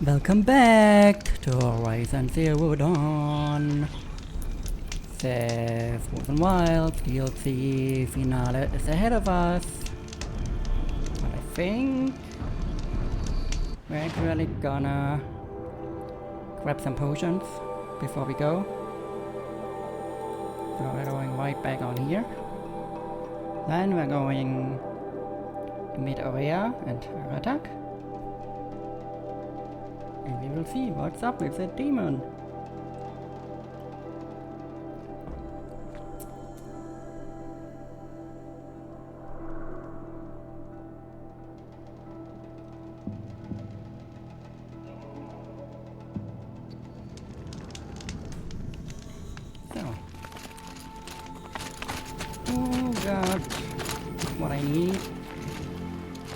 Welcome back to Horizon Zero Dawn. The Frozen Wild DLC finale is ahead of us. But I think we're actually gonna grab some potions before we go. So we're going right back on here. Then we're going to meet Aria and Ratak. And we will see what's up with that demon. So, oh god, what I need.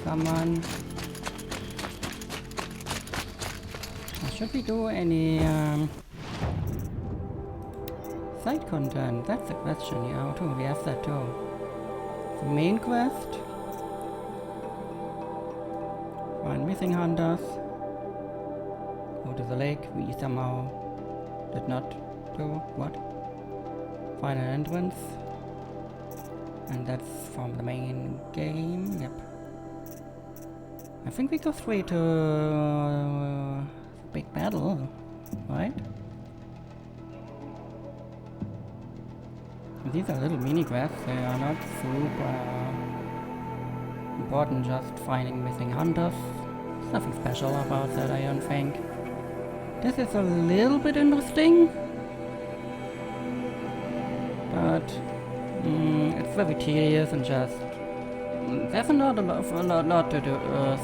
Someone. Should we do any side content? That's the question. Yeah, too. We have that too. The main quest. Find missing hunters. Go to the lake. We somehow did not do what? Find an entrance. And that's from the main game. Yep. I think we go straight to big battle, right? These are little mini quests, they are not super important, just finding missing hunters. There's nothing special about that, I don't think. This is a little bit interesting, but it's very tedious and just there's not a lot to do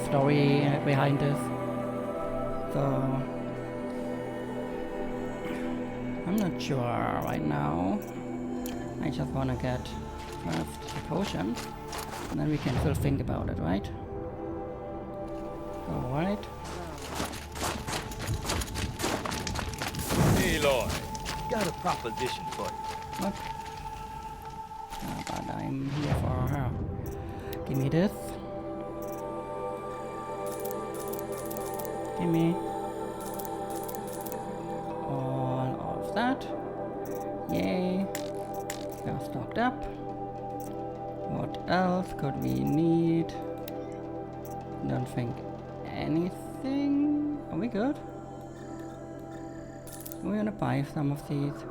story behind this. So I'm not sure right now. I just wanna get first the potion, and then we can still think about it, right? Alright. Hey Lloyd, got a proposition for you. What? But I'm here for her. Give me this. Give me all of that. Yay. We are stocked up. What else could we need? Don't think anything. Are we good? We're gonna buy some of these.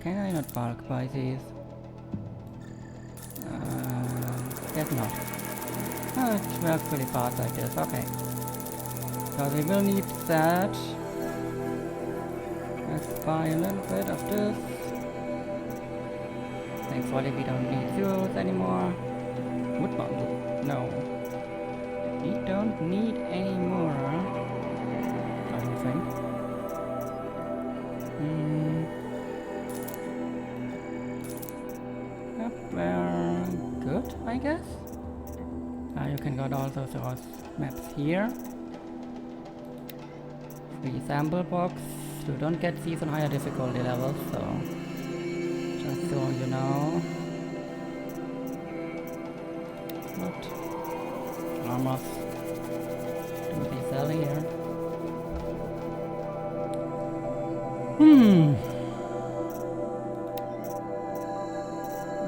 Can I not bulk buy these? Guess not. Oh, it works pretty fast like this, okay. So we will need that. Let's buy a little bit of this. Thankfully we don't need zeros anymore. Wood bundle? No. We don't need any more. I don't think. Yep, we're good, I guess. You can get all those maps here. Free sample box. You don't get these on higher difficulty levels, so just so you know. What? Almost do they sell here?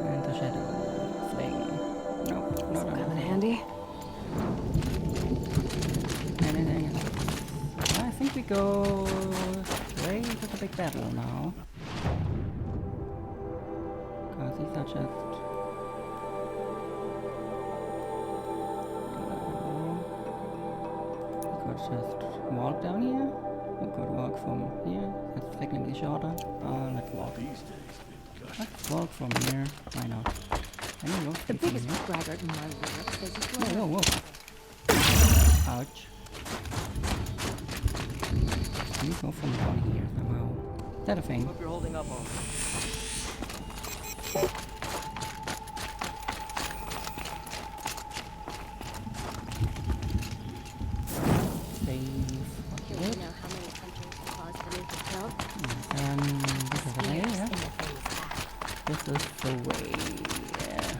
And the shadow fling. Nope, not Coming handy. anything else. I think we go straight to the big battle now. Because these are just we could just walk down here. We could walk from here. It's technically shorter. Let's walk. Let's walk from here. Why not? Can you walk The from biggest here? braggart in my world says he's Whoa, going whoa, whoa. Ouch. Can you go from down here somehow? Is that a thing? Hope you're holding up all right. Save. to Okay. know how many hunters the cause that is killed. And this is the way, Spears yeah? in the face. This is the way, yeah.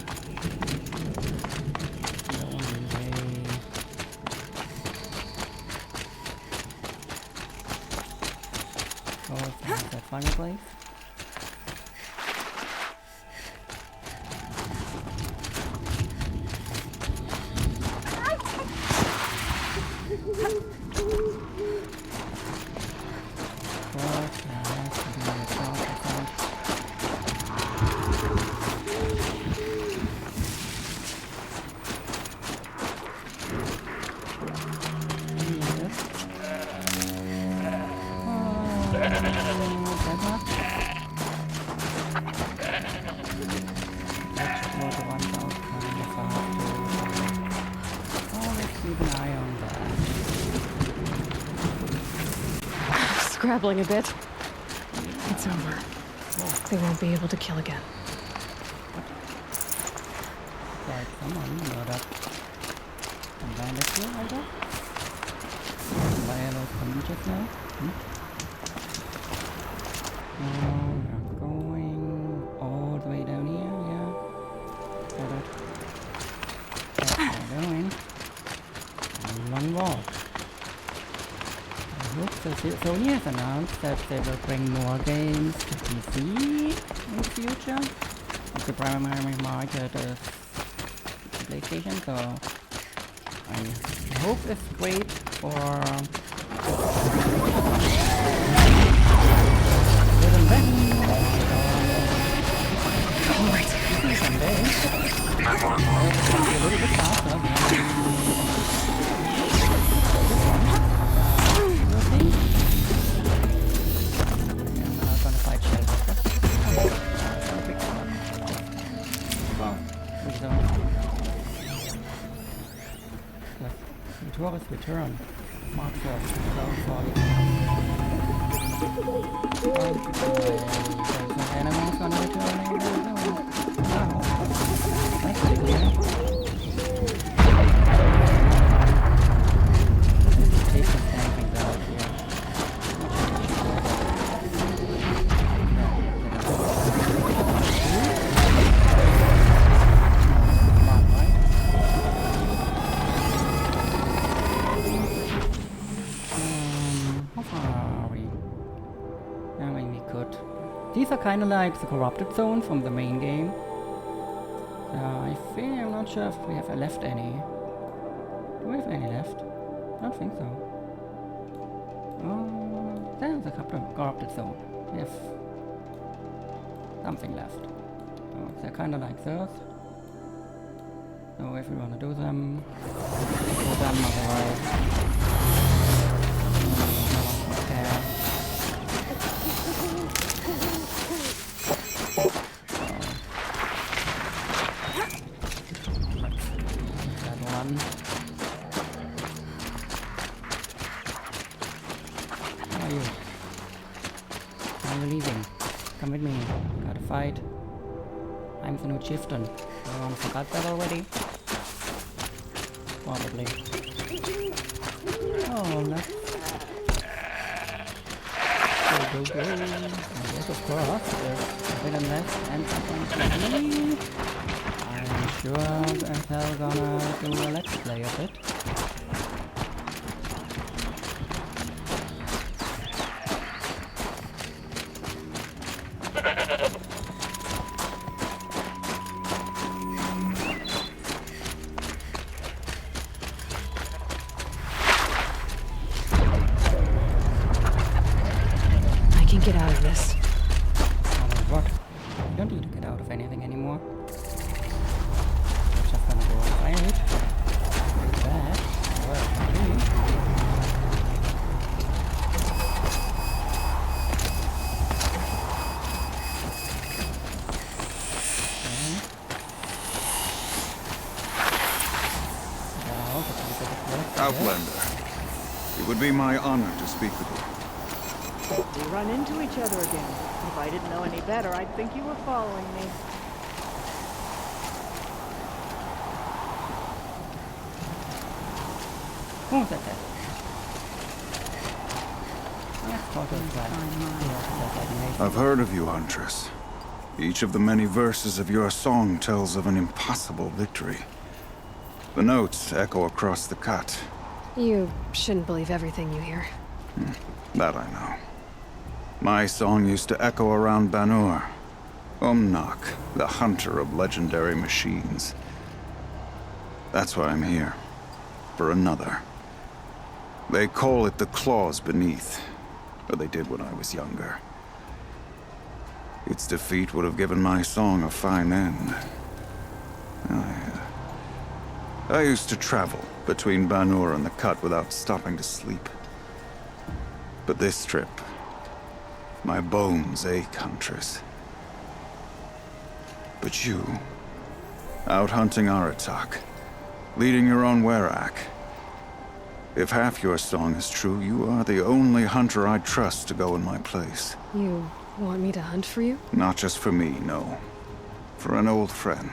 The only way. Oh, it's that fireplace. Scrabbling a bit. It's over. They won't be able to kill again. Like someone murdered some bandits here, I guess? Why are those coming just now? We're going all the way down here, yeah. Got it. That's what we're doing. A long walk. So Sony has announced that they will bring more games to PC in the future. The primary market is PlayStation, so I hope it's great for Alright. someday. It'll be a little bit faster than Tourist return. Mark 4th, 2040. There's no enemies gonna return anytime soon. Wow. That's pretty clear. Let's take some things out here. These are kind of like the corrupted zone from the main game. I'm not sure if we have left any. Do we have any left? I don't think so. Oh, there's a corrupted zone. We have something left. So they're kind of like this. So if we want to do them, otherwise. No one will care. Come with me. Gotta fight. I'm the new chieftain. Everyone forgot that already? Probably. Oh, let's go. I guess of course, if a bit less and something to me, I'm sure as hell gonna do a let's play of it. Get out of this. Out of what? You don't need to get out of anything anymore. We're just gonna go and find it. Like that. Well, okay. Outlander, it would be my honor to speak with you. We run into each other again. If I didn't know any better, I'd think you were following me. Who's that there? Let's talk about that. I've heard of you, Huntress. Each of the many verses of your song tells of an impossible victory. The notes echo across the cut. You shouldn't believe everything you hear. That I know. My song used to echo around Banur. Umnak, the hunter of legendary machines. That's why I'm here. For another. They call it the claws beneath. Or they did when I was younger. Its defeat would have given my song a fine end. I used to travel between Banur and the Cut without stopping to sleep. But this trip, my bones ache, Huntress. But you, out hunting Aratak, leading your own Werak. If half your song is true, you are the only hunter I'd trust to go in my place. You want me to hunt for you? Not just for me, no. For an old friend.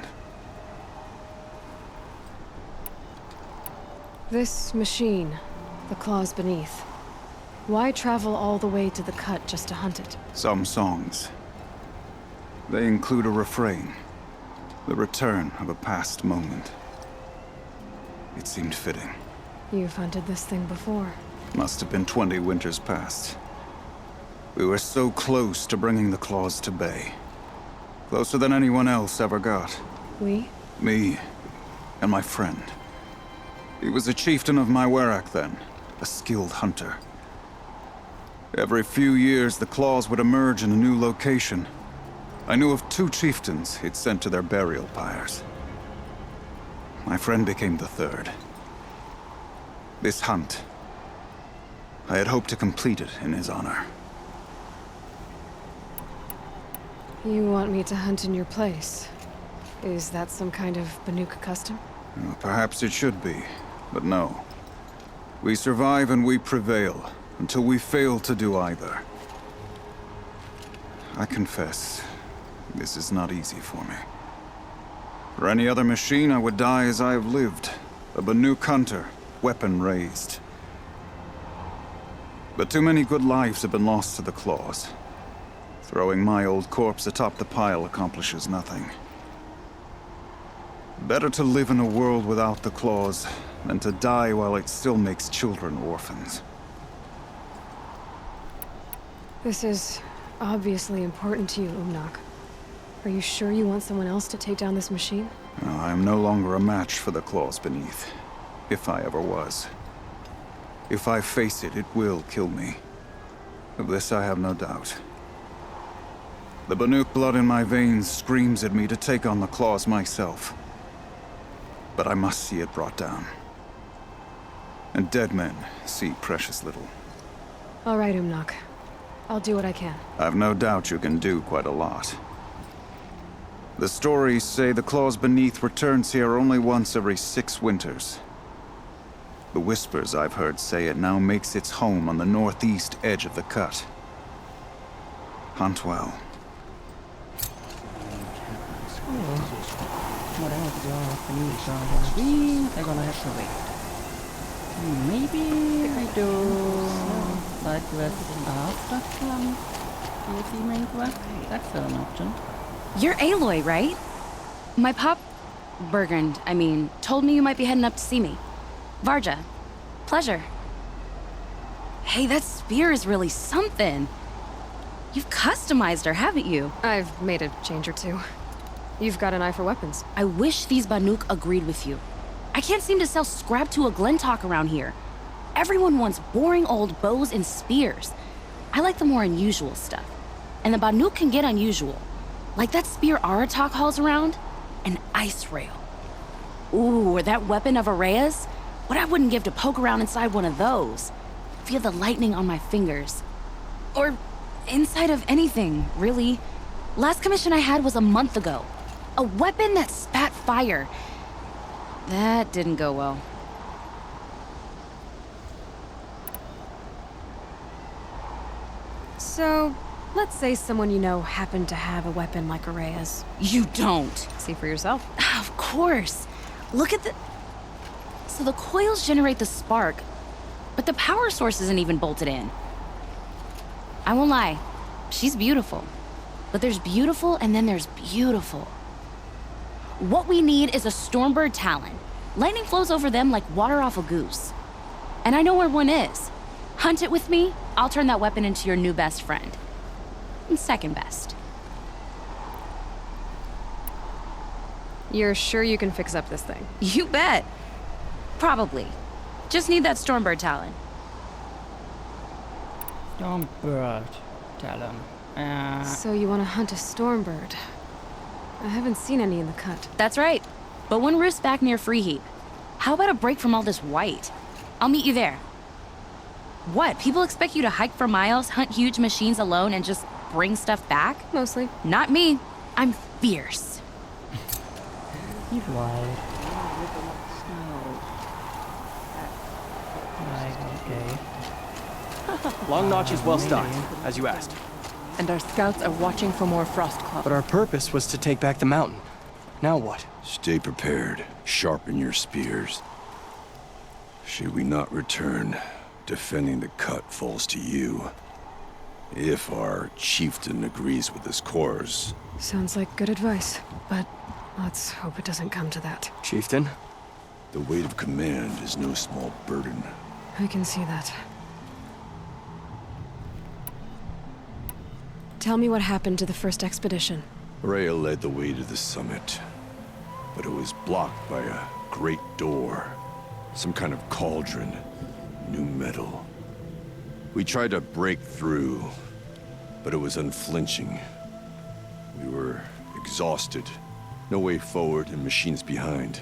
This machine, the claws beneath. Why travel all the way to the Cut just to hunt it? Some songs. They include a refrain. The return of a past moment. It seemed fitting. You've hunted this thing before. Must have been 20 winters past. We were so close to bringing the claws to bay. Closer than anyone else ever got. We? Me and my friend. He was a chieftain of my Werak then, a skilled hunter. Every few years, the claws would emerge in a new location. I knew of 2 chieftains he'd sent to their burial pyres. My friend became the 3rd. This hunt, I had hoped to complete it in his honor. You want me to hunt in your place? Is that some kind of Banuk custom? Well, perhaps it should be, but no. We survive and we prevail, until we fail to do either. I confess, this is not easy for me. For any other machine, I would die as I have lived. A Banuk hunter, weapon raised. But too many good lives have been lost to the claws. Throwing my old corpse atop the pile accomplishes nothing. Better to live in a world without the claws than to die while it still makes children orphans. This is obviously important to you, Umnak. Are you sure you want someone else to take down this machine? No, I am no longer a match for the claws beneath. If I ever was. If I face it, it will kill me. Of this I have no doubt. The Banuk blood in my veins screams at me to take on the claws myself. But I must see it brought down. And dead men see precious little. All right, Umnak. I'll do what I can. I've no doubt you can do quite a lot. The stories say the claws beneath returns here only once every 6 winters. The whispers I've heard say it now makes its home on the northeast edge of the Cut. Hunt well. What else do you gonna be? I'm gonna have to wait. Maybe I do side quest after the main quest. That's still an option. You're Aloy, right? My pop... Bergund, I mean, told me you might be heading up to see me. Varja. Pleasure. Hey, that spear is really something. You've customized her, haven't you? I've made a change or 2. You've got an eye for weapons. I wish these Banuk agreed with you. I can't seem to sell scrap to a Glentalk around here. Everyone wants boring old bows and spears. I like the more unusual stuff. And the Banuk can get unusual. Like that spear Aratak hauls around. An ice rail. Ooh, or that weapon of Arisce's. What I wouldn't give to poke around inside one of those. Feel the lightning on my fingers. Or inside of anything, really. Last commission I had was a month ago. A weapon that spat fire. That didn't go well. So, let's say someone you know happened to have a weapon like Arisce's. You don't. See for yourself. Of course. Look at the... So the coils generate the spark, but the power source isn't even bolted in. I won't lie. She's beautiful. But there's beautiful and then there's beautiful. What we need is a Stormbird Talon. Lightning flows over them like water off a goose. And I know where one is. Hunt it with me, I'll turn that weapon into your new best friend. second best. You're sure you can fix up this thing? You bet. Probably. Just need that Stormbird talent. Stormbird talent. So you want to hunt a Stormbird? I haven't seen any in the cut. That's right. But one roosts back near Freeheap. How about a break from all this white? I'll meet you there. What? People expect you to hike for miles, hunt huge machines alone, and just bring stuff back? Mostly. Not me. I'm fierce. He's wild. Like, okay. Long Notch is well stocked, as you asked. And our scouts are watching for more Frost Claw. But our purpose was to take back the mountain. Now what? Stay prepared. Sharpen your spears. Should we not return, defending the cut falls to you. If our chieftain agrees with this course. Sounds like good advice, but let's hope it doesn't come to that. Chieftain? The weight of command is no small burden. I can see that. Tell me what happened to the first expedition. Rhea led the way to the summit, but it was blocked by a great door. Some kind of cauldron. New metal. We tried to break through, but it was unflinching. We were exhausted. No way forward and machines behind.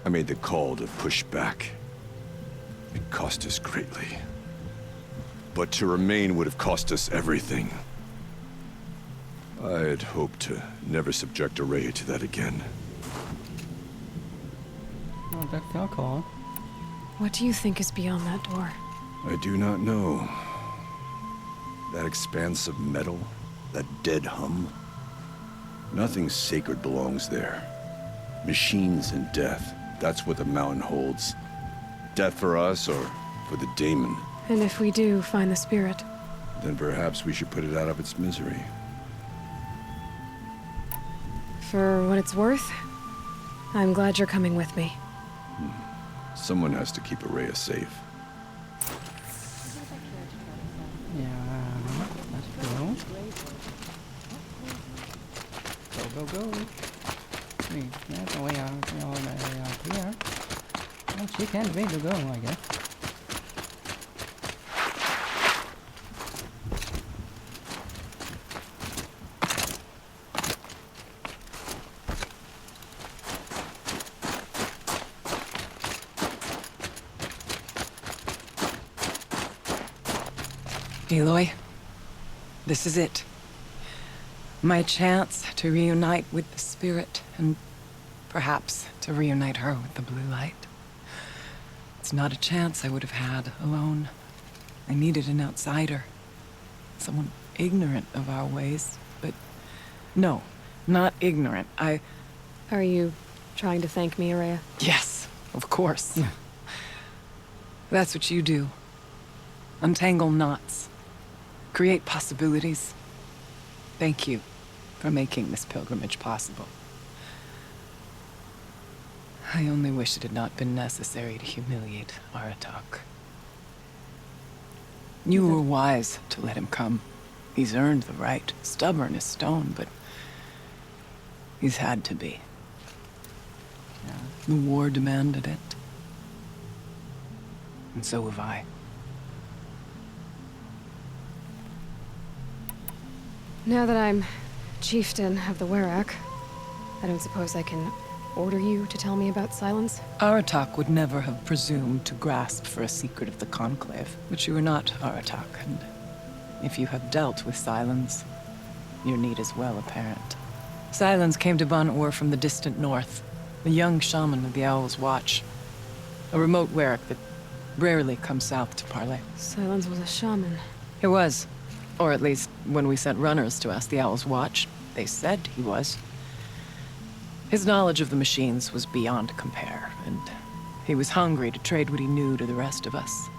I made the call to push back. It cost us greatly. But to remain would have cost us everything. I had hoped to never subject Arisce to that again. Oh, that's your call. What do you think is beyond that door? I do not know. That expanse of metal, that dead hum. Nothing sacred belongs there. Machines and death, that's what the mountain holds. Death for us or for the daemon. And if we do find the spirit? Then perhaps we should put it out of its misery. For what it's worth, I'm glad you're coming with me. Someone has to keep Arisce safe. Yeah, let's go. Go. Wait, that's the way out here. Well, she can't wait to go, I guess. Aloy, this is it. My chance to reunite with the spirit, and perhaps to reunite her with the blue light. It's not a chance I would have had alone. I needed an outsider. Someone ignorant of our ways, but no, not ignorant. Are you trying to thank me, Arisce? Yes, of course. That's what you do. Untangle knots. Create possibilities. Thank you for making this pilgrimage possible. I only wish it had not been necessary to humiliate Aratak. You were wise to let him come. He's earned the right. Stubborn as stone, but he's had to be. Yeah. The war demanded it. And so have I. Now that I'm chieftain of the Werak, I don't suppose I can order you to tell me about Silence? Aratak would never have presumed to grasp for a secret of the Conclave. But you are not Aratak, and if you have dealt with Silence, your need is well apparent. Silence came to Ban-Ur from the distant north, a young shaman of the Owl's Watch. A remote Werak that rarely comes south to parley. Silence was a shaman. He was. Or at least, when we sent runners to ask the Owl's Watch, they said he was. His knowledge of the machines was beyond compare, and he was hungry to trade what he knew to the rest of us.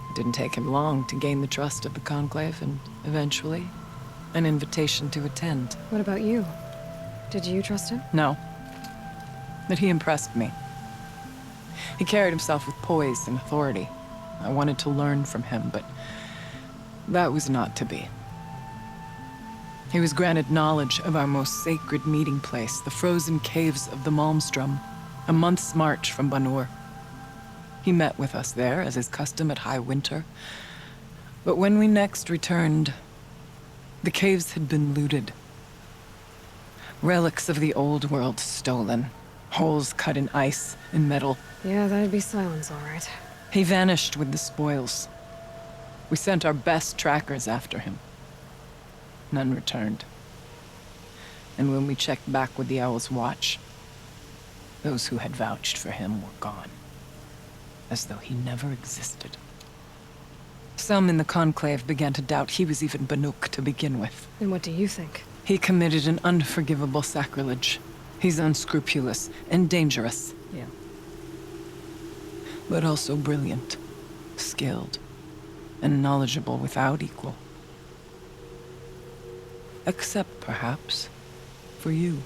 It didn't take him long to gain the trust of the Conclave, and eventually, an invitation to attend. What about you? Did you trust him? No. But he impressed me. He carried himself with poise and authority. I wanted to learn from him, but That was not to be. He was granted knowledge of our most sacred meeting place, the frozen caves of the Malmstrom, a month's march from Banur. He met with us there, as is custom at High Winter. But when we next returned, the caves had been looted. Relics of the old world stolen. Holes cut in ice and metal. Yeah, that'd be Cyan's, all right. He vanished with the spoils. We sent our best trackers after him. None returned. And when we checked back with the Owl's Watch, those who had vouched for him were gone. As though he never existed. Some in the Conclave began to doubt he was even Banuk to begin with. And what do you think? He committed an unforgivable sacrilege. He's unscrupulous and dangerous. Yeah. But also brilliant, skilled, and knowledgeable without equal. Except, perhaps, for you.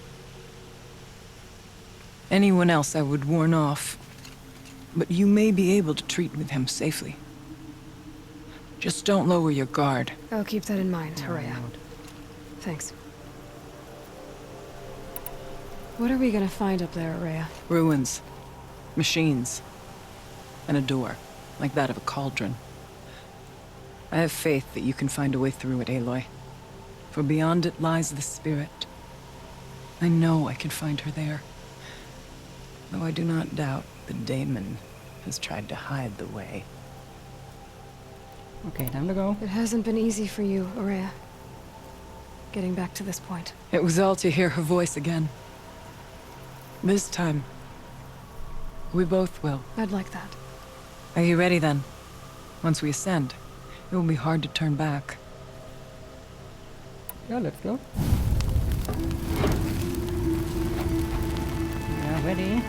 Anyone else I would warn off, but you may be able to treat with him safely. Just don't lower your guard. I'll keep that in mind, Yeah, Arisce. I know. Thanks. What are we gonna find up there, Arisce? Ruins, machines, and a door, like that of a cauldron. I have faith that you can find a way through it, Aloy. For beyond it lies the spirit. I know I can find her there. Though I do not doubt the Daemon has tried to hide the way. Okay, time to go. It hasn't been easy for you, Arisce. Getting back to this point. It was all to hear her voice again. This time, we both will. I'd like that. Are you ready then? Once we ascend, it will be hard to turn back. Yeah, let's go. Yeah, ready.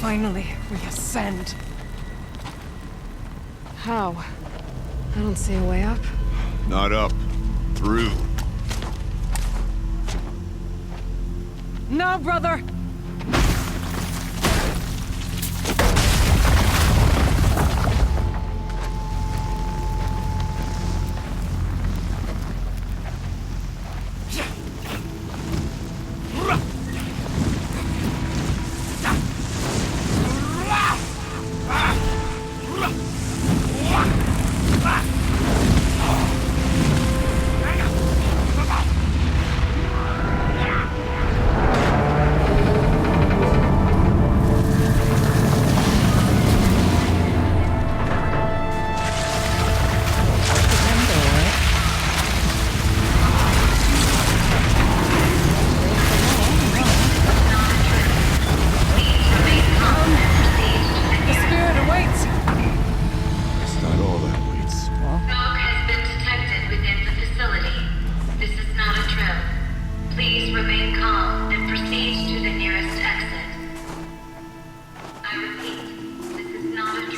Finally, we ascend. How? I don't see a way up. Not up. Through. No, brother!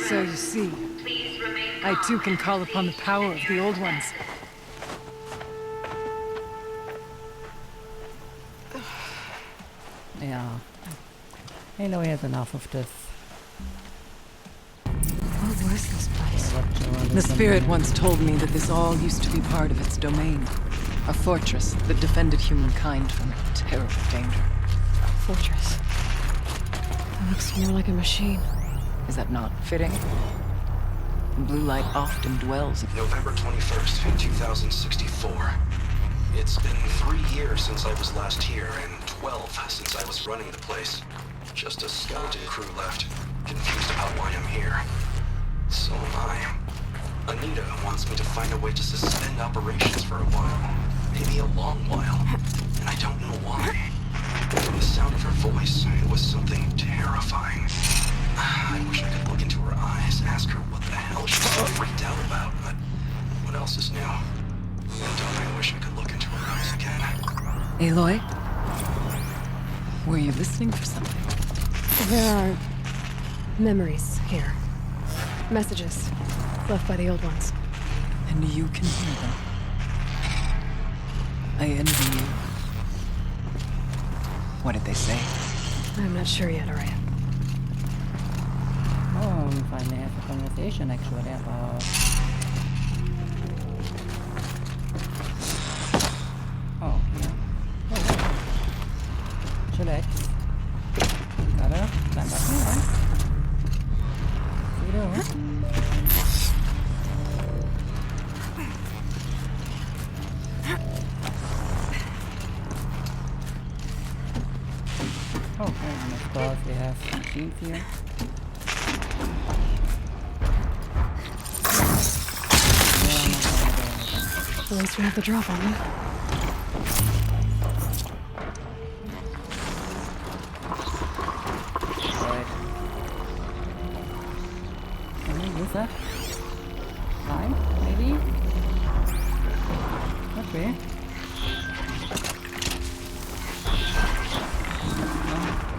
So you see, I too can call upon the power of the Old Ones. Yeah. Aloy has enough of this. What was this place? The spirit once told me that this all used to be part of its domain. A fortress that defended humankind from terrible danger. Fortress. That looks more like a machine. Is that not fitting? Blue light often dwells. November 21st, 2064. It's been 3 years since I was last here, and 12 since I was running the place. Just a skeleton crew left, confused about why I'm here. So am I. Anita wants me to find a way to suspend operations for a while. Maybe a long while. And I don't know why. From the sound of her voice, it was something terrifying. I wish I could look into her eyes, ask her what the hell she's so freaked out about, but what else is new? And don't I wish I could look into her eyes again. Aloy? Were you listening for something? There are memories here. Messages. Left by the old ones. And you can hear them. I envy you. What did they say? I'm not sure yet, Arisce. Oh, we finally have a conversation actually about... Oh, yeah. Oh, wow. Chillax. Gotta climb up here, right? You know. Oh, and of course we have machines here. At least we have the drop on them. Right. Can we use that? Time, maybe? Okay.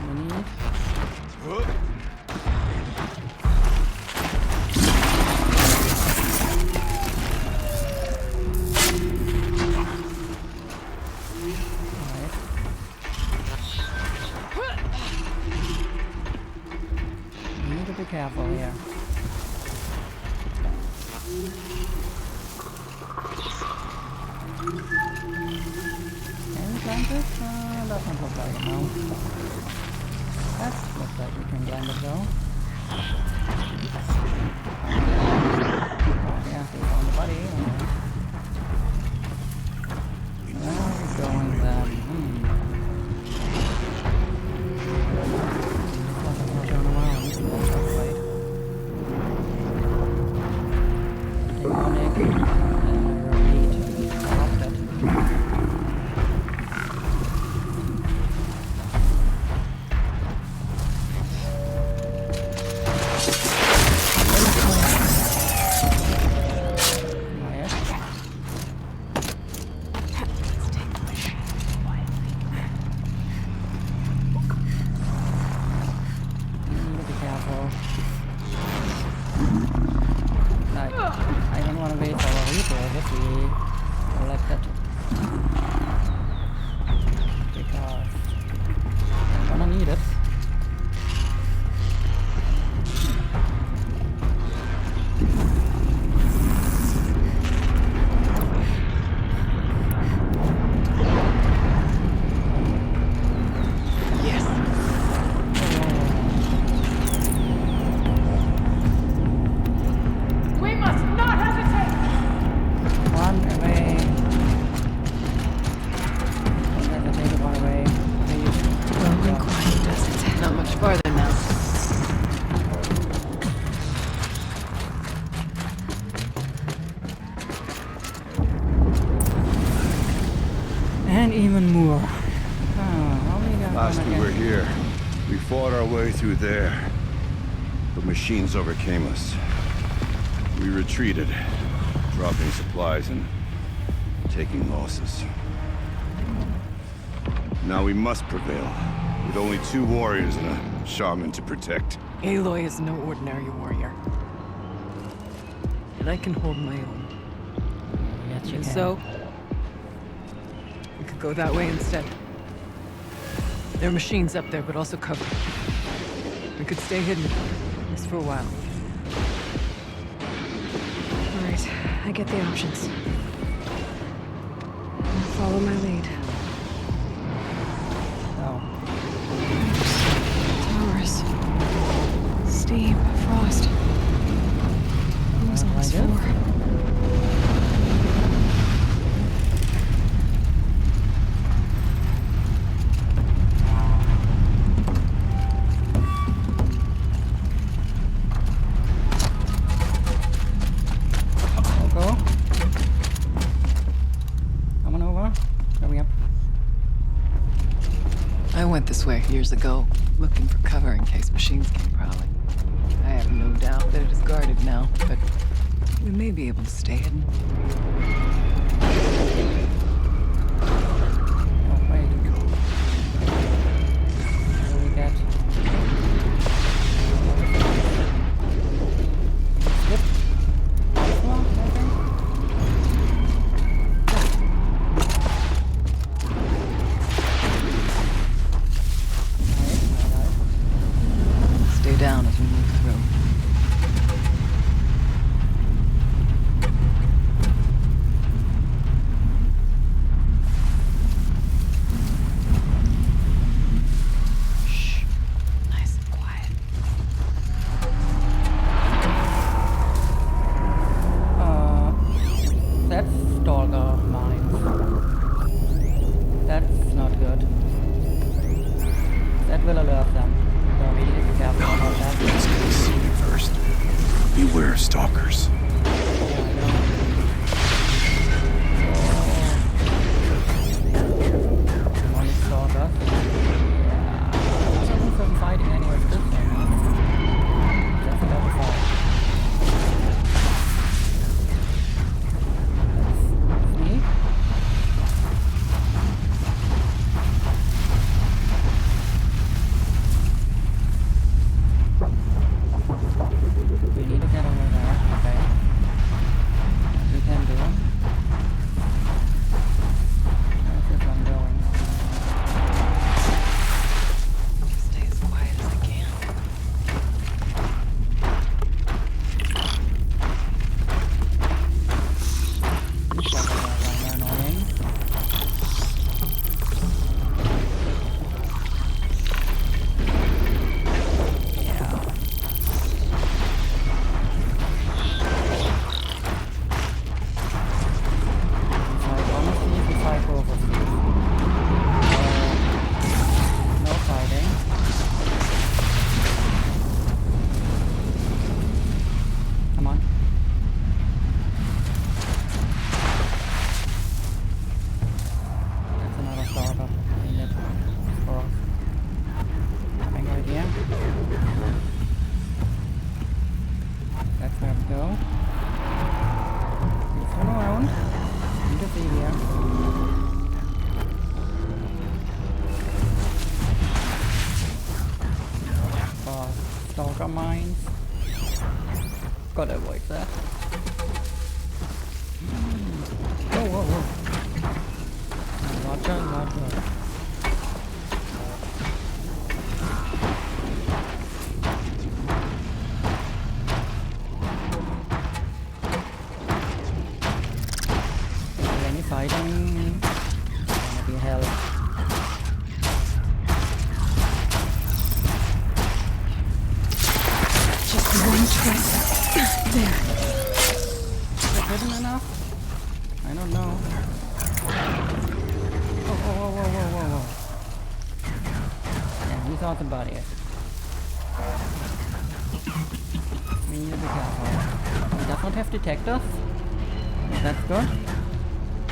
We need... Careful here. Can we climb this? Doesn't look like it now. That looks like we can climb it though. Oh yeah, we found the body. Where are we going then? Turn around. Demonic and repeat. Corrupted. And even more. Last we were here, we fought our way through there. But machines overcame us. We retreated, dropping supplies and taking losses. Now we must prevail, with only 2 warriors and a shaman to protect. Aloy is no ordinary warrior. And I can hold my own. Yes, you And can. so, we could go that way instead. There are machines up there, but also cover. We could stay hidden, at least for a while. All right, I get the options. Follow my lead. Oh. Towers. Steam. Frost. Who was on this floor? I went this way years ago, looking for cover in case machines came prowling. I have no doubt that it is guarded now, but we may be able to stay hidden. Oh, wait. What do we get? stalkers. Demonic stalker. Yeah. Some fighting anyway. This thing. Just about to fight. Sneak. We need to get over there. Okay. We can do it. Where's this one going? Stay as quiet as I can. Annoying. Yeah. Honestly, if we fight both of these, no fighting. Come on. That's another starter in it for us. Coming right here. That's where we go. You turn around. Into the here. Stalker mines. Gotta avoid that. Whoa, whoa, whoa. Roger, roger. Any fighting? Gonna be hell. Just one trip. There. Is it hidden enough? I don't know. Whoa, whoa, whoa, whoa, whoa, whoa, whoa. Yeah, he thought about it. We need to be careful. He does not have detectors. That's good.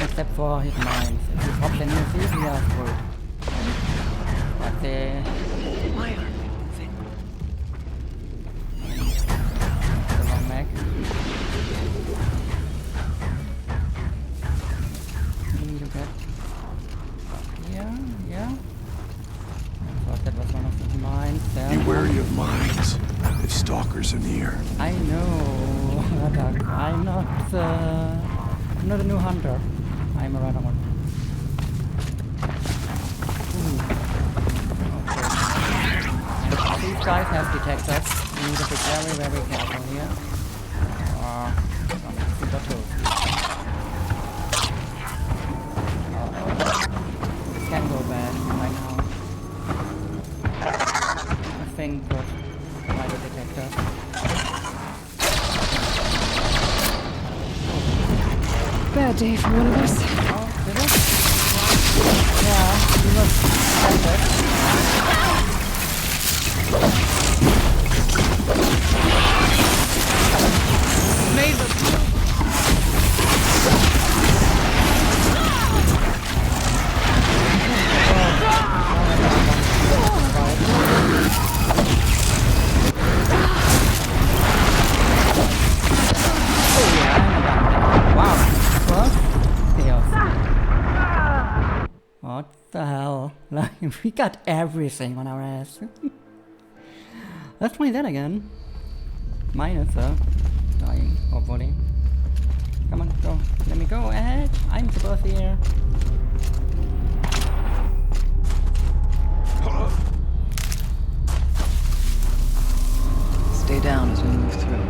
Except for his mines. If he pops any of these, we are screwed. But My arm. the wrong mag. We need to get up here, yeah. I thought that was one of his mines there. Be wary of mines. If stalkers are near. I know, Radak. I'm not a new hunter. I'm a random one. Okay. These guys have detectors. We need to be very, very careful here. Super toast. This can go bad right now. I think good. By the detector. Bad day for one of us. Oh, did it? Yeah, he was tempted. Made them. Wow. What? Chaos. What the hell? Like, we got everything on our ass. Let's try that again. Minus dying, hopefully. Come on, go. Let me go ahead. I'm supposed here. Stay down as we move through.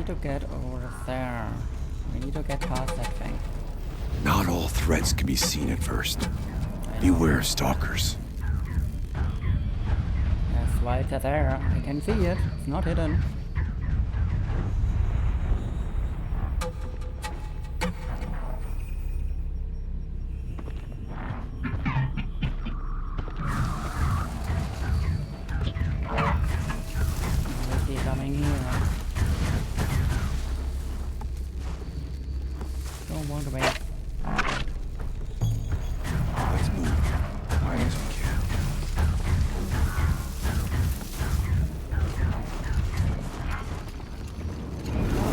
need to get over there. We need to get past that thing. Not all threats can be seen at first. Beware of stalkers. That's why it's there. I can see it. It's not hidden. Is he coming here? Don't want to wait. Let's move. Quiet as we can.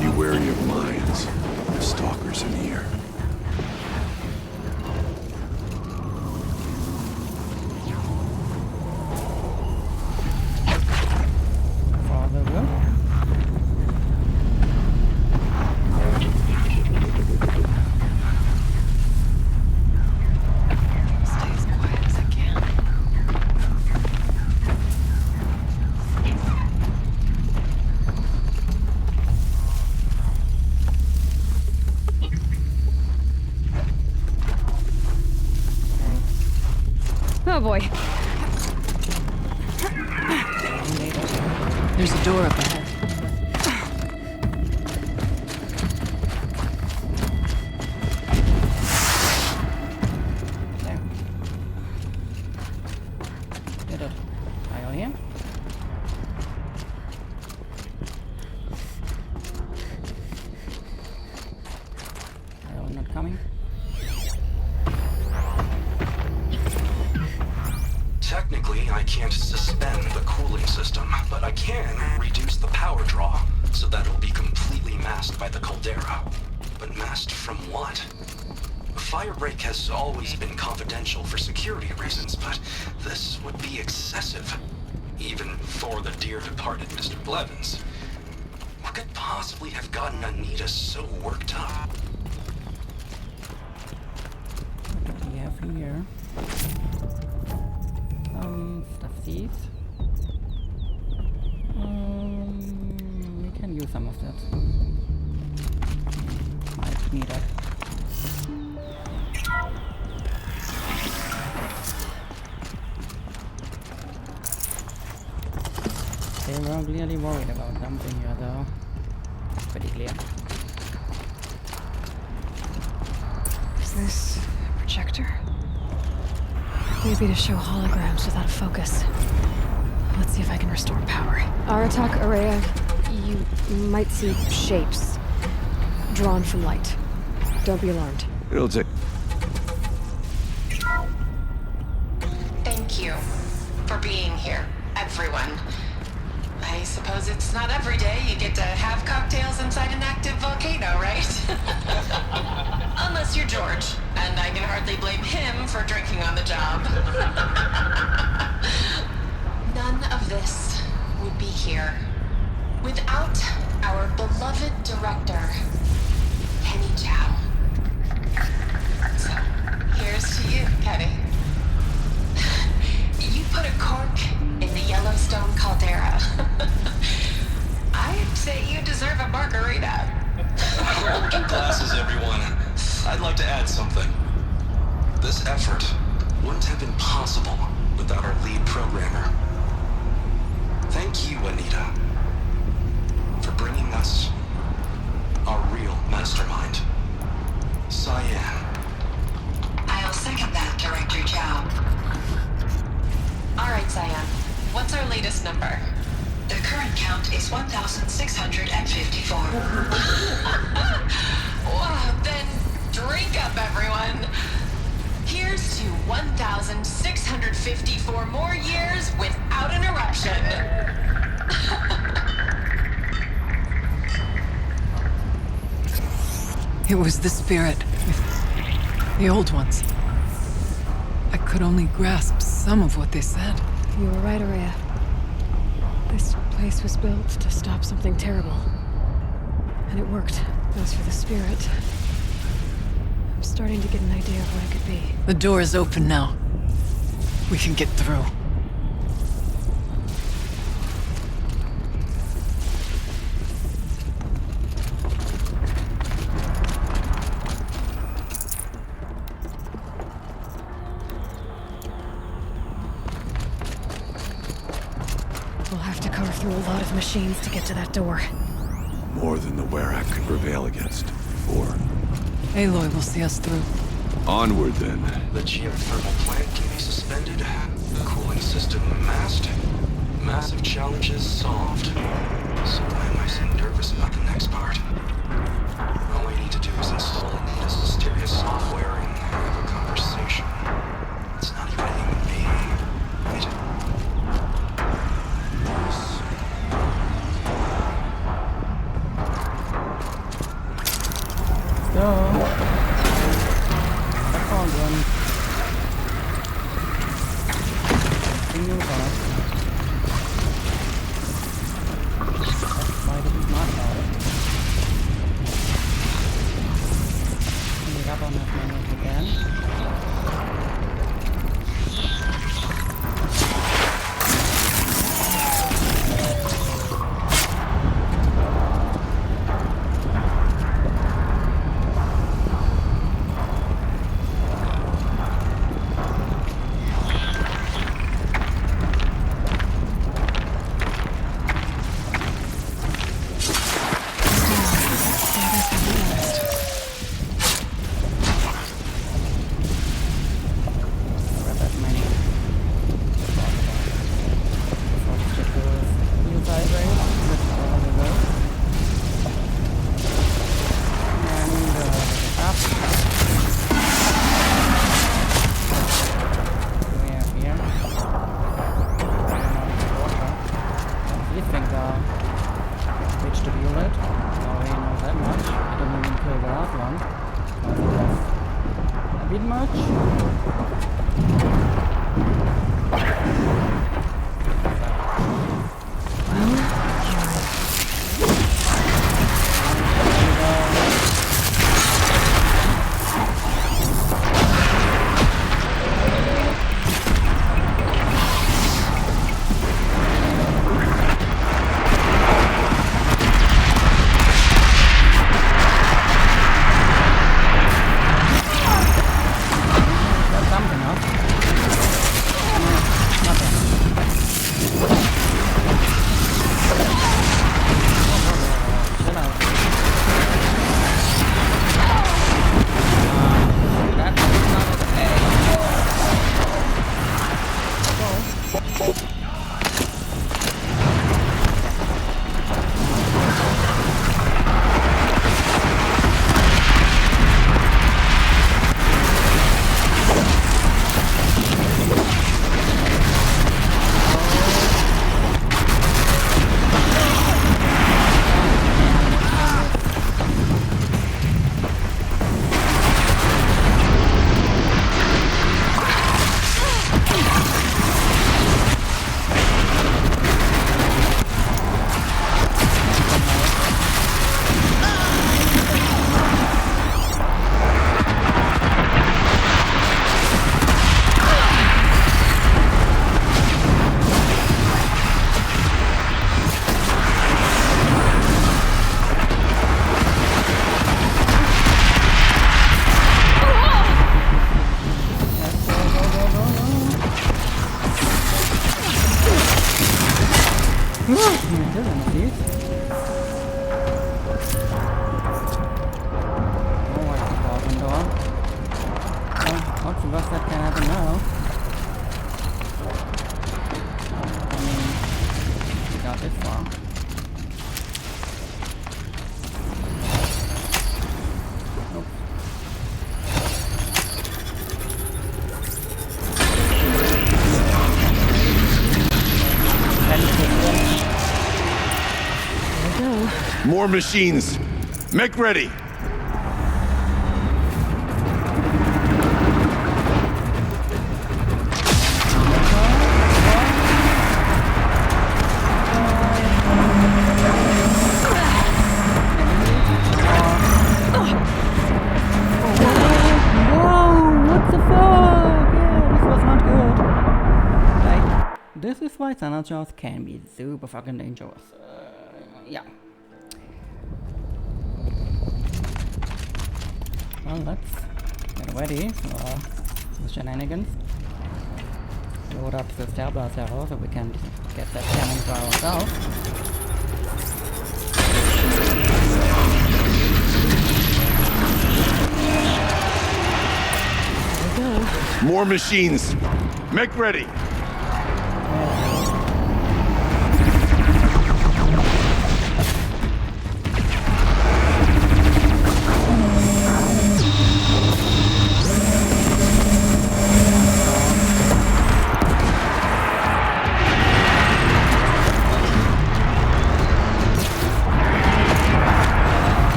Be wary of mines. There's stalkers in here. Father will. Stay as quiet as I can. Oh boy. There's a door up ahead. There. Did it. Are you here? Are you not coming? Technically, I can't suspend the cooling system, but I can reduce the power draw so that it'll be completely masked by the caldera. But masked from what? Fire break has always been confidential for security reasons, but this would be excessive. Even for the dear departed Mr. Blevins. What could possibly have gotten Anita so worked up? What do we have here? Stuff these. We can use some of that. Might need it. They were clearly worried about something here, though. Pretty clear. Is this a projector? Maybe to show holograms without focus. Let's see if I can restore power. Aratak, Araya, you might see shapes drawn from light. Don't be alarmed. It'll take... Thank you for being here, everyone. I suppose it's not every day you get to have cocktails inside an active volcano, right? Unless you're George, and I can hardly blame him for drinking on the job. None of this would be here without our beloved director, Penny Chow. So, here's to you, Penny. You put a cork in the Yellowstone caldera. I'd say you deserve a margarita. Hold your glasses, everyone. I'd like to add something. This effort wouldn't have been possible without our lead programmer. Thank you, Anita, for bringing us our real mastermind, Cyan. I'll second that, Director Chow. All right, Cyan. What's our latest number? The current count is 1,654. Wow, then drink up, everyone. Here's to 1,654 more years without an eruption. It was the spirit. The old ones. I could only grasp some of what they said. You were right, Araya. This place was built to stop something terrible. And it worked. As for the spirit, I'm starting to get an idea of what it could be. The door is open now. We can get through. the machines to get to that door. More than the Werak could prevail against. Or Aloy will see us through. onward then. The geothermal plant can be suspended. Cooling system masked. Massive challenges solved. So why am I so nervous about the next part? All I need to do is install this mysterious software and have a conversation. It's not even a human being. It... So, I found one. Single box. That's why this is not about it. Pick up on that menu again. More machines. Make ready. This is why Thanatos can be super fucking dangerous. Yeah. Well, let's get ready for the shenanigans. Load up the Star Blaster so we can get that cannon for ourselves. More machines. Make ready.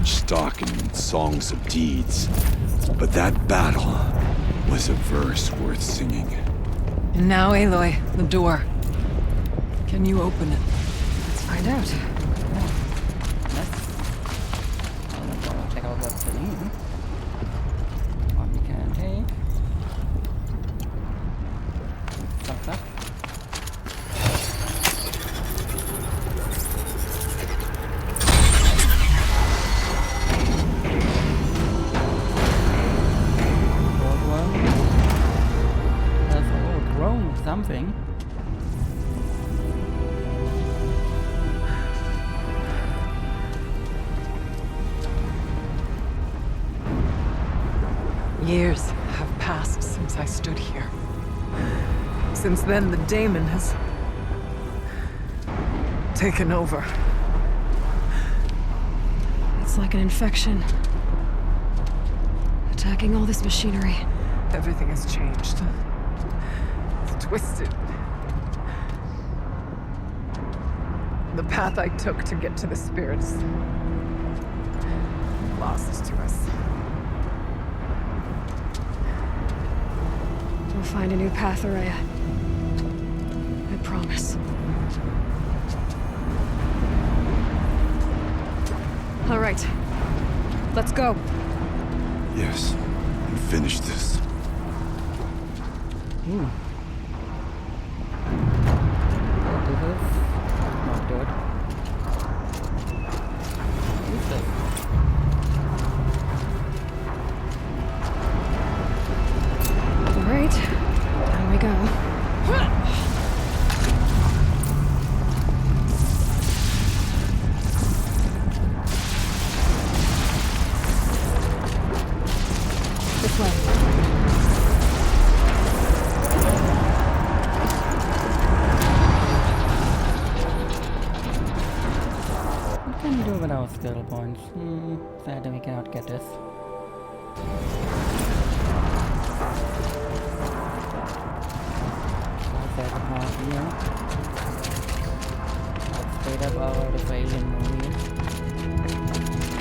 Stock in songs of deeds, but that battle was a verse worth singing. And now, Aloy, the door. Can you open it? Let's find out. Let's check out what's in here. What we can take. Stuff. Something. since I stood here. Since then, the daemon has taken over. It's like an infection. Attacking all this machinery. Everything has changed. It's twisted. The path I took to get to the spirits lost to us. We'll find a new path, Arisce. I promise. All right. Let's go. Yes, and finish this. This is not good. What is this? All right. Down we go. This way. What can we do with our skill points? Sadly we cannot get this. There's a path here. That's straight up out of alien movie.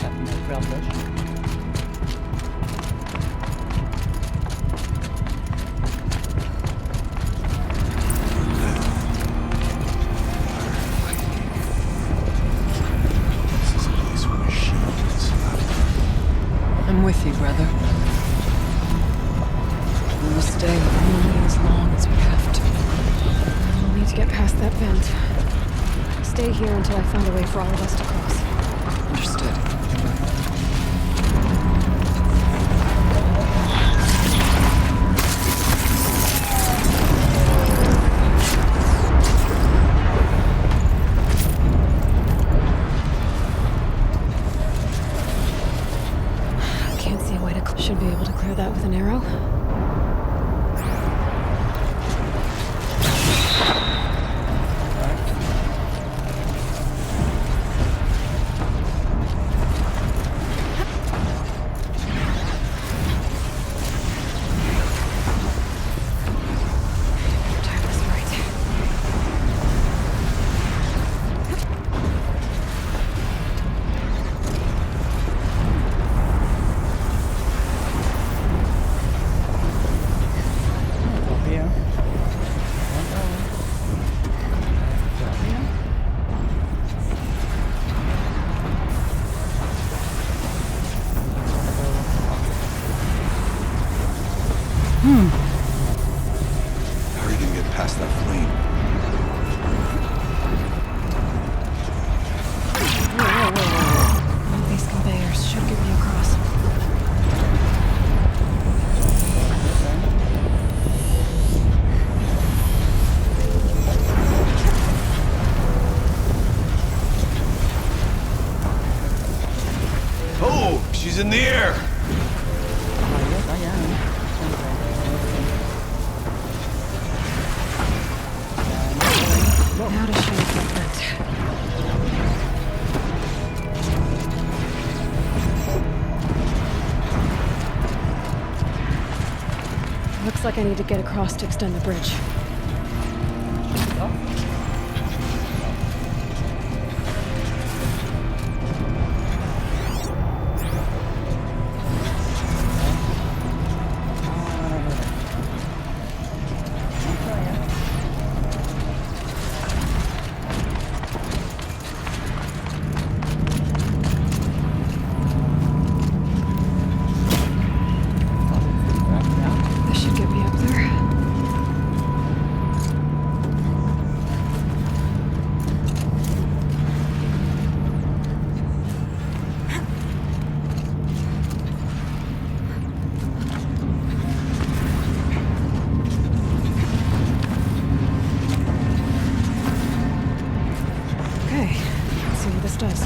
That's my rubbish. I'm with you, brother. We will stay only as long as we have to. We'll need to get past that vent. Stay here until I find a way for all of us to cross. Understood. Can't see a way to should be able to clear that with an arrow. Time is right. Up here. Don't go. Up here. How are you gonna get past that flame? One of these conveyors should get me across. Oh, she's in the air! Yes, I am. Now to shoot that vent. Looks like I need to get across to extend the bridge. This should get me up there. Okay, let's see what this does.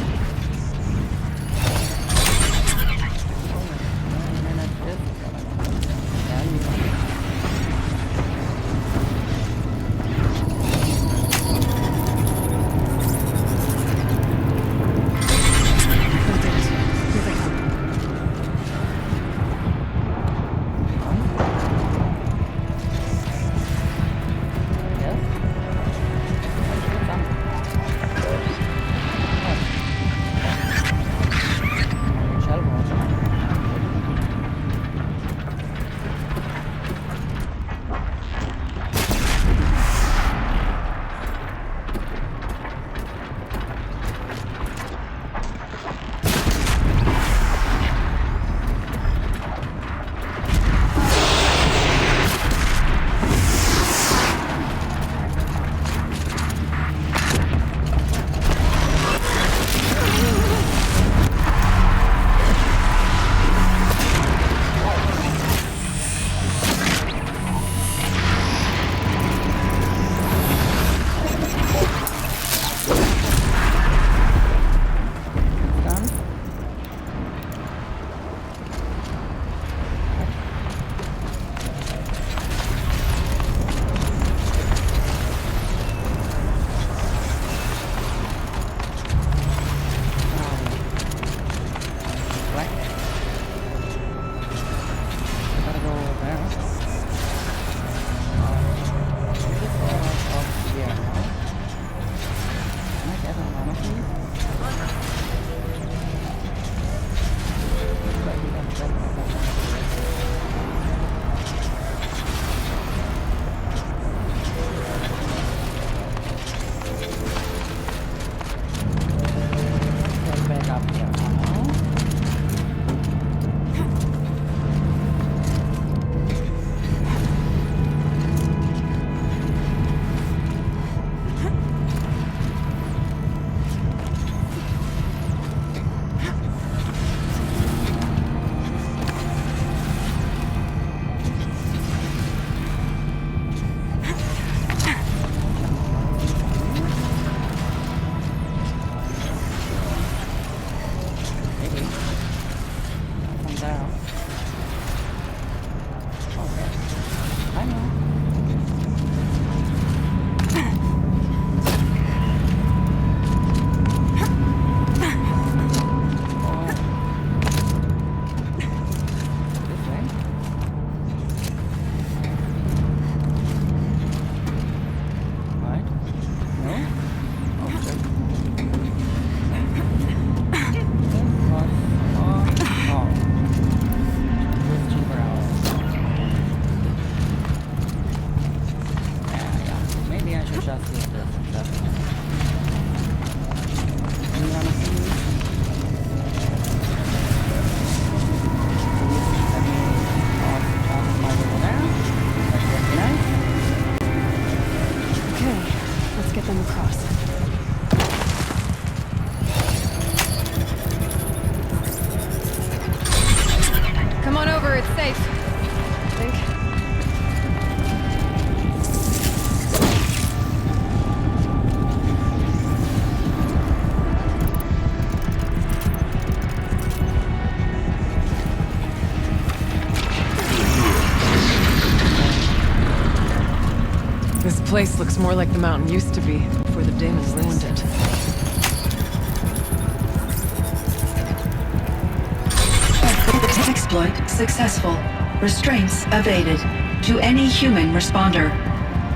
Okay, let's get them across. Come on over, it's safe. I think. This place looks more like the mountain used to be before the demons ruined it. Exploit successful. Restraints evaded. To any human responder.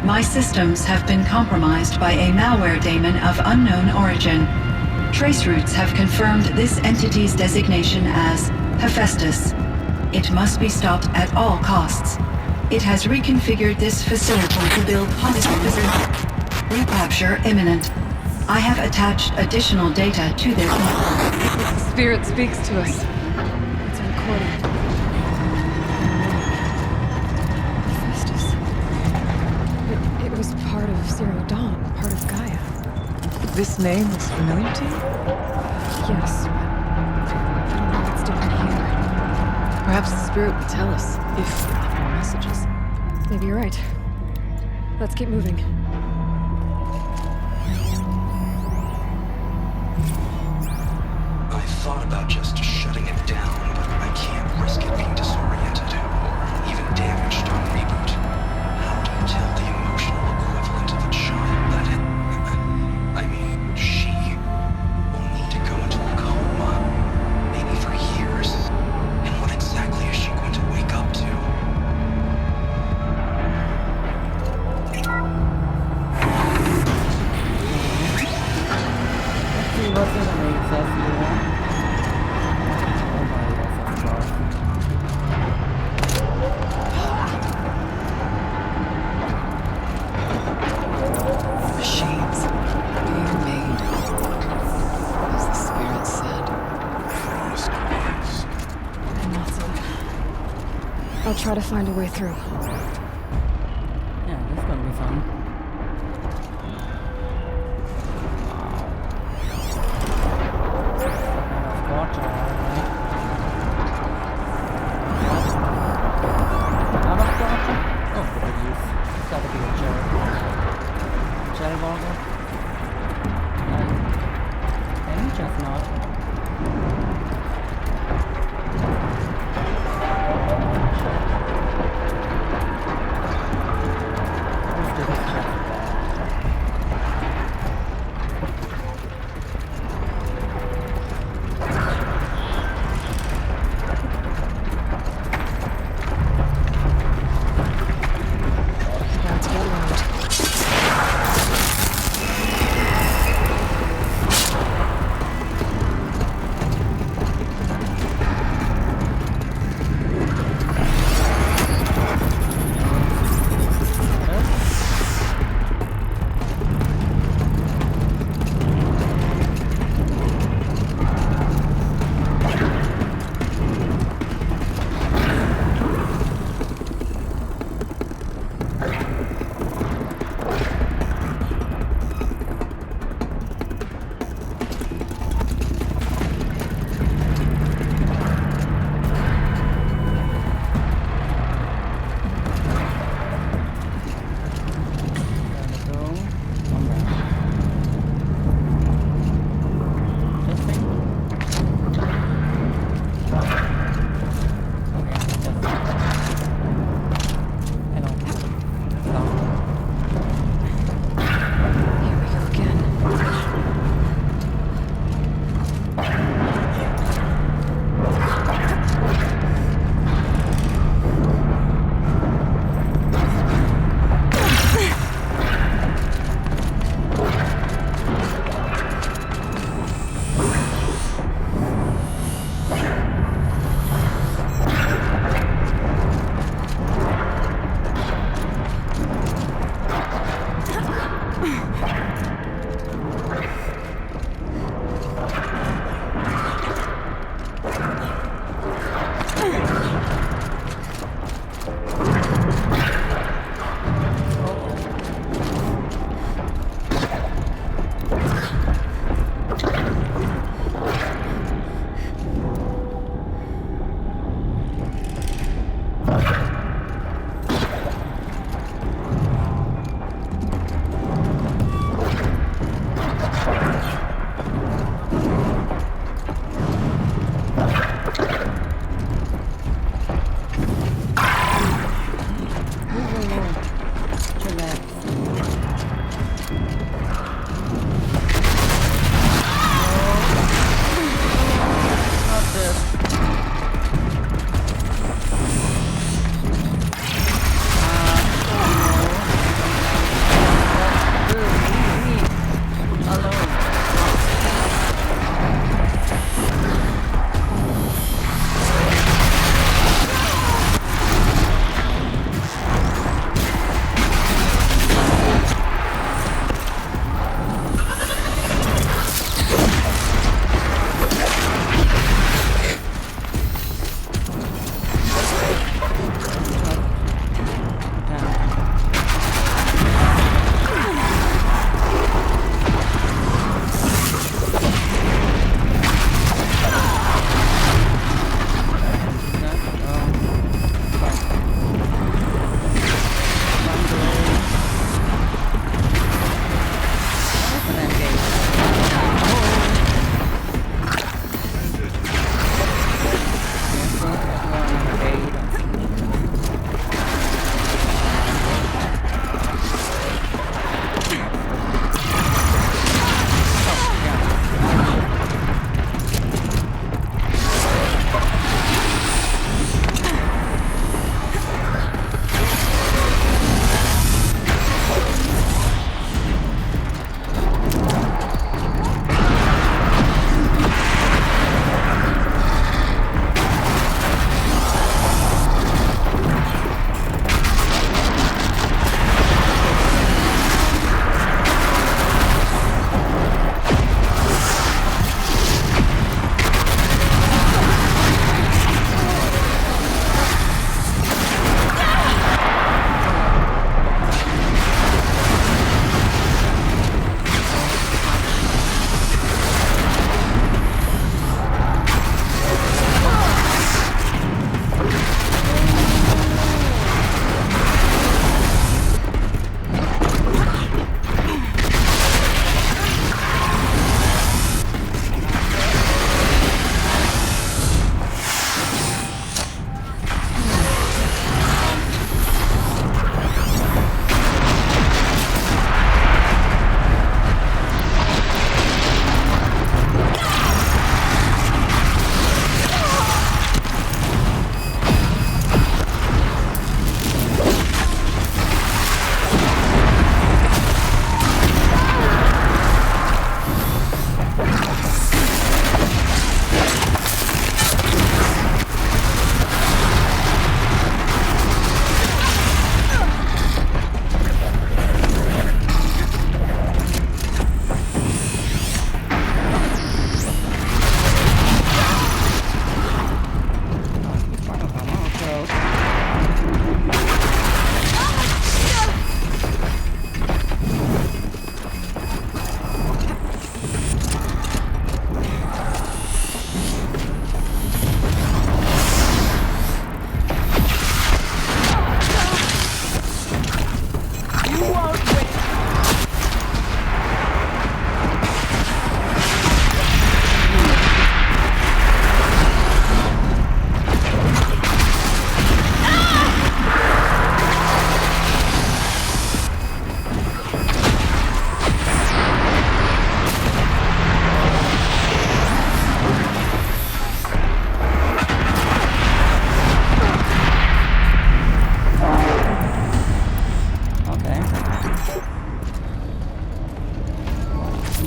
My systems have been compromised by a malware daemon of unknown origin. Trace routes have confirmed this entity's designation as Hephaestus. It must be stopped at all costs. It has reconfigured this facility to build hospitals. Recapture imminent. I have attached additional data to this. The spirit speaks to us. It's a recording. Hephaestus. It was part of Zero Dawn, part of Gaia. This name is familiar to you? Yes, but I don't know what's different here. Perhaps the spirit will tell us if we have more messages. Maybe you're right. Let's keep moving. I thought about just shutting it down, but I can't risk it being disoriented or even damaged on reboot. How do you tell the emotional equivalent of a child that she will need to go into a coma, maybe for years? And what exactly is she going to wake up to? What's in the main stuff here? Oh my god, of course. Machines being made, as the spirit said. Frost ones. And lots of them. I'll try to find a way through. Yeah, this is gonna be fun.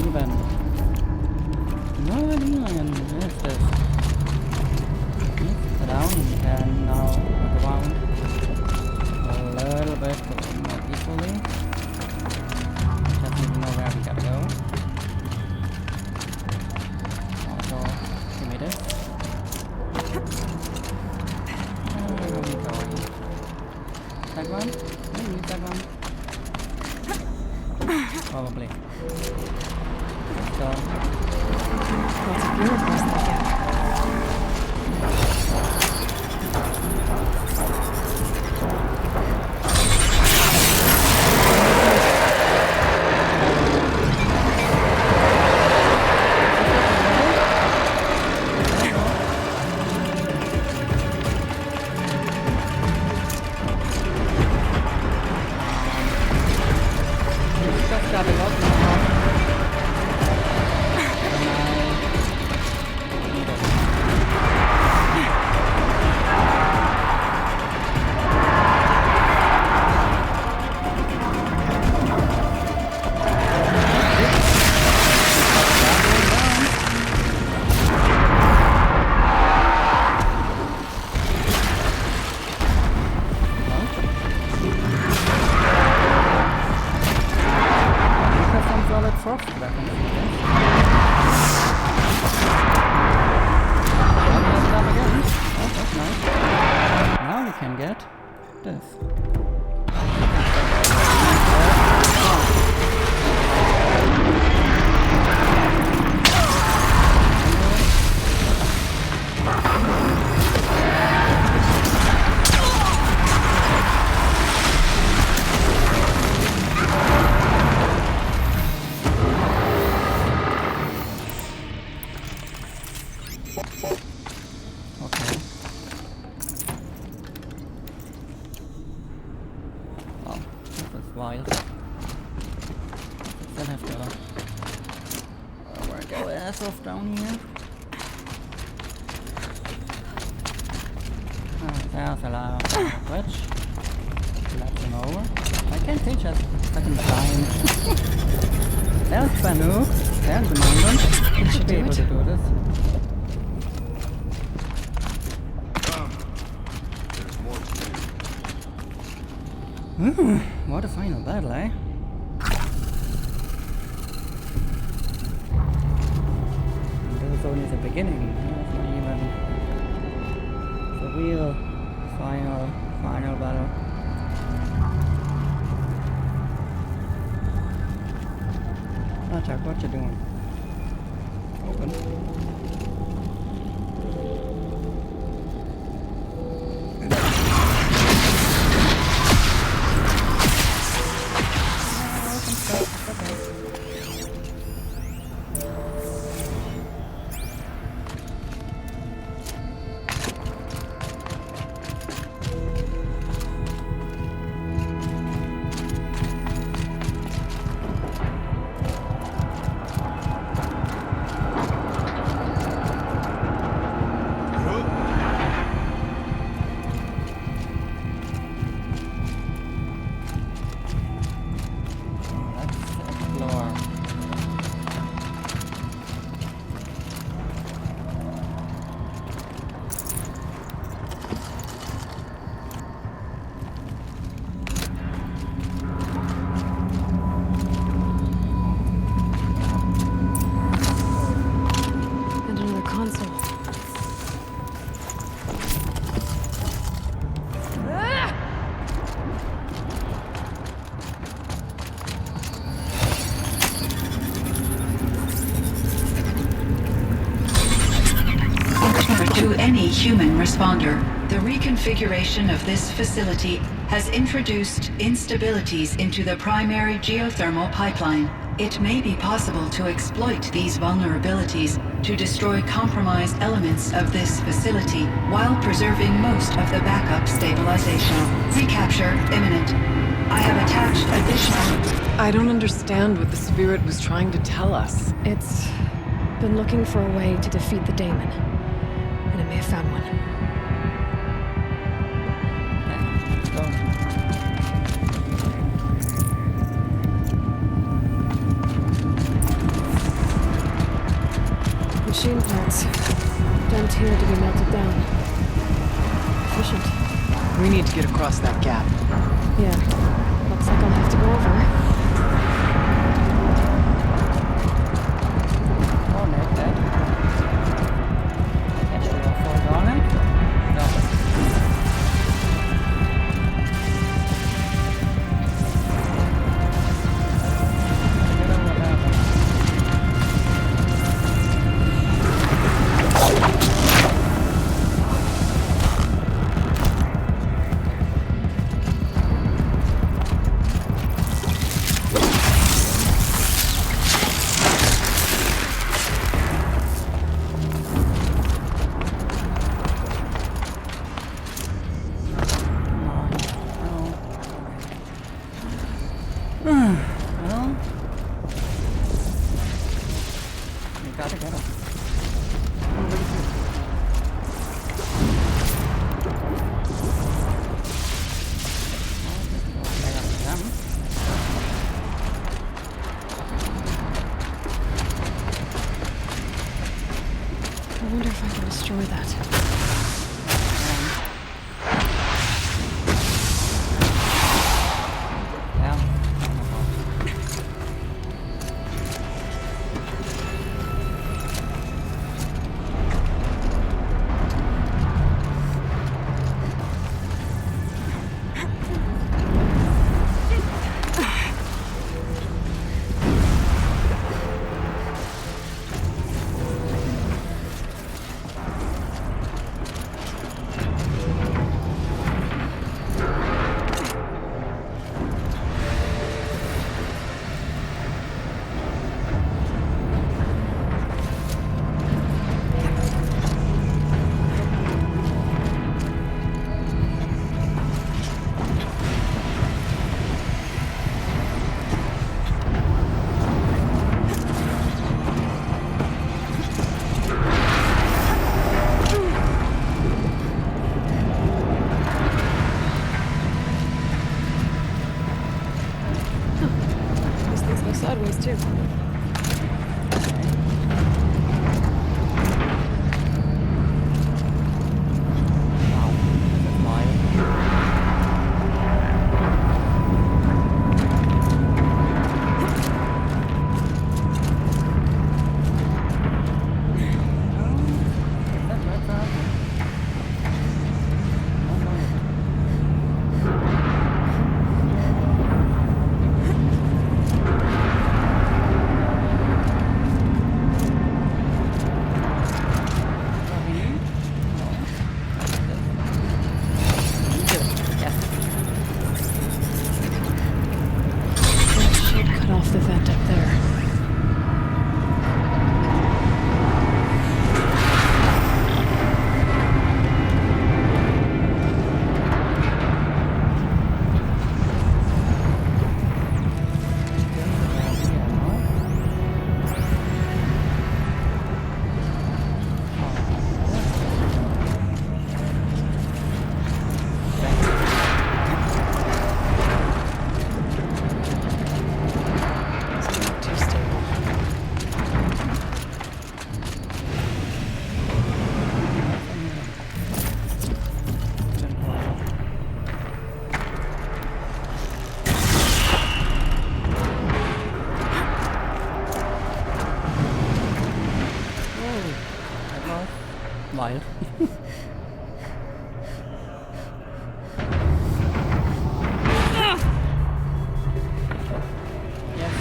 even. No idea where is this. Sit down, we can now look around a little bit more peacefully. Just need to know where we gotta go. Also, give me this. Where are we going? That one? Maybe that one. Probably. So, Lots of miracles they get. just got a lot more. Wild. Still have to work our ass off down here. There's a lot of switch. Let them over. I can teach us second time. There's Banuk. There's the mountain. We should be able to do this. What a final battle, eh? And this is only the beginning. It's not even the real final battle. Oh, Chuck, what you doing? Open. To any human responder, the reconfiguration of this facility has introduced instabilities into the primary geothermal pipeline. It may be possible to exploit these vulnerabilities to destroy compromised elements of this facility while preserving most of the backup stabilization. Recapture imminent. I have attached additional... I don't understand what the spirit was trying to tell us. It's been looking for a way to defeat the daemon. And it may have found one. machine parts. Dumped here to be melted down. Efficient. We need to get across that gap. Yeah. Looks like I'll have to go over. Oh, no, dead. Actually, I'll fall down it. No. I wonder if I can destroy that. Sideways too. The vent up there. Wild. Yes.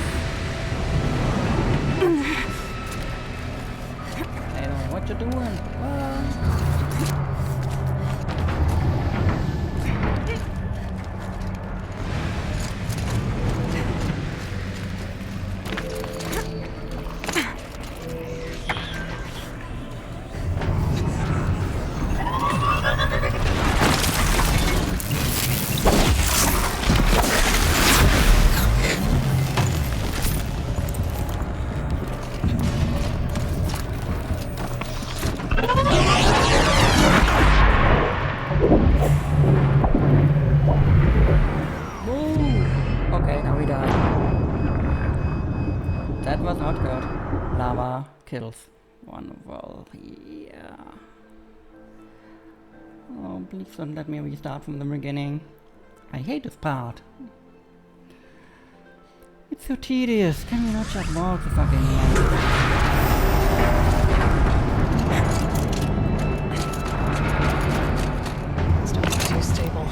I don't know what you're doing. Okay, now we die. That was not good. Lava kills. Wonderful, yeah. Oh, please don't let me restart from the beginning. I hate this part. It's so tedious. Can you not just walk the fucking It's not too stable.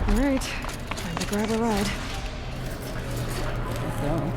Alright, time to grab a ride. Let's go.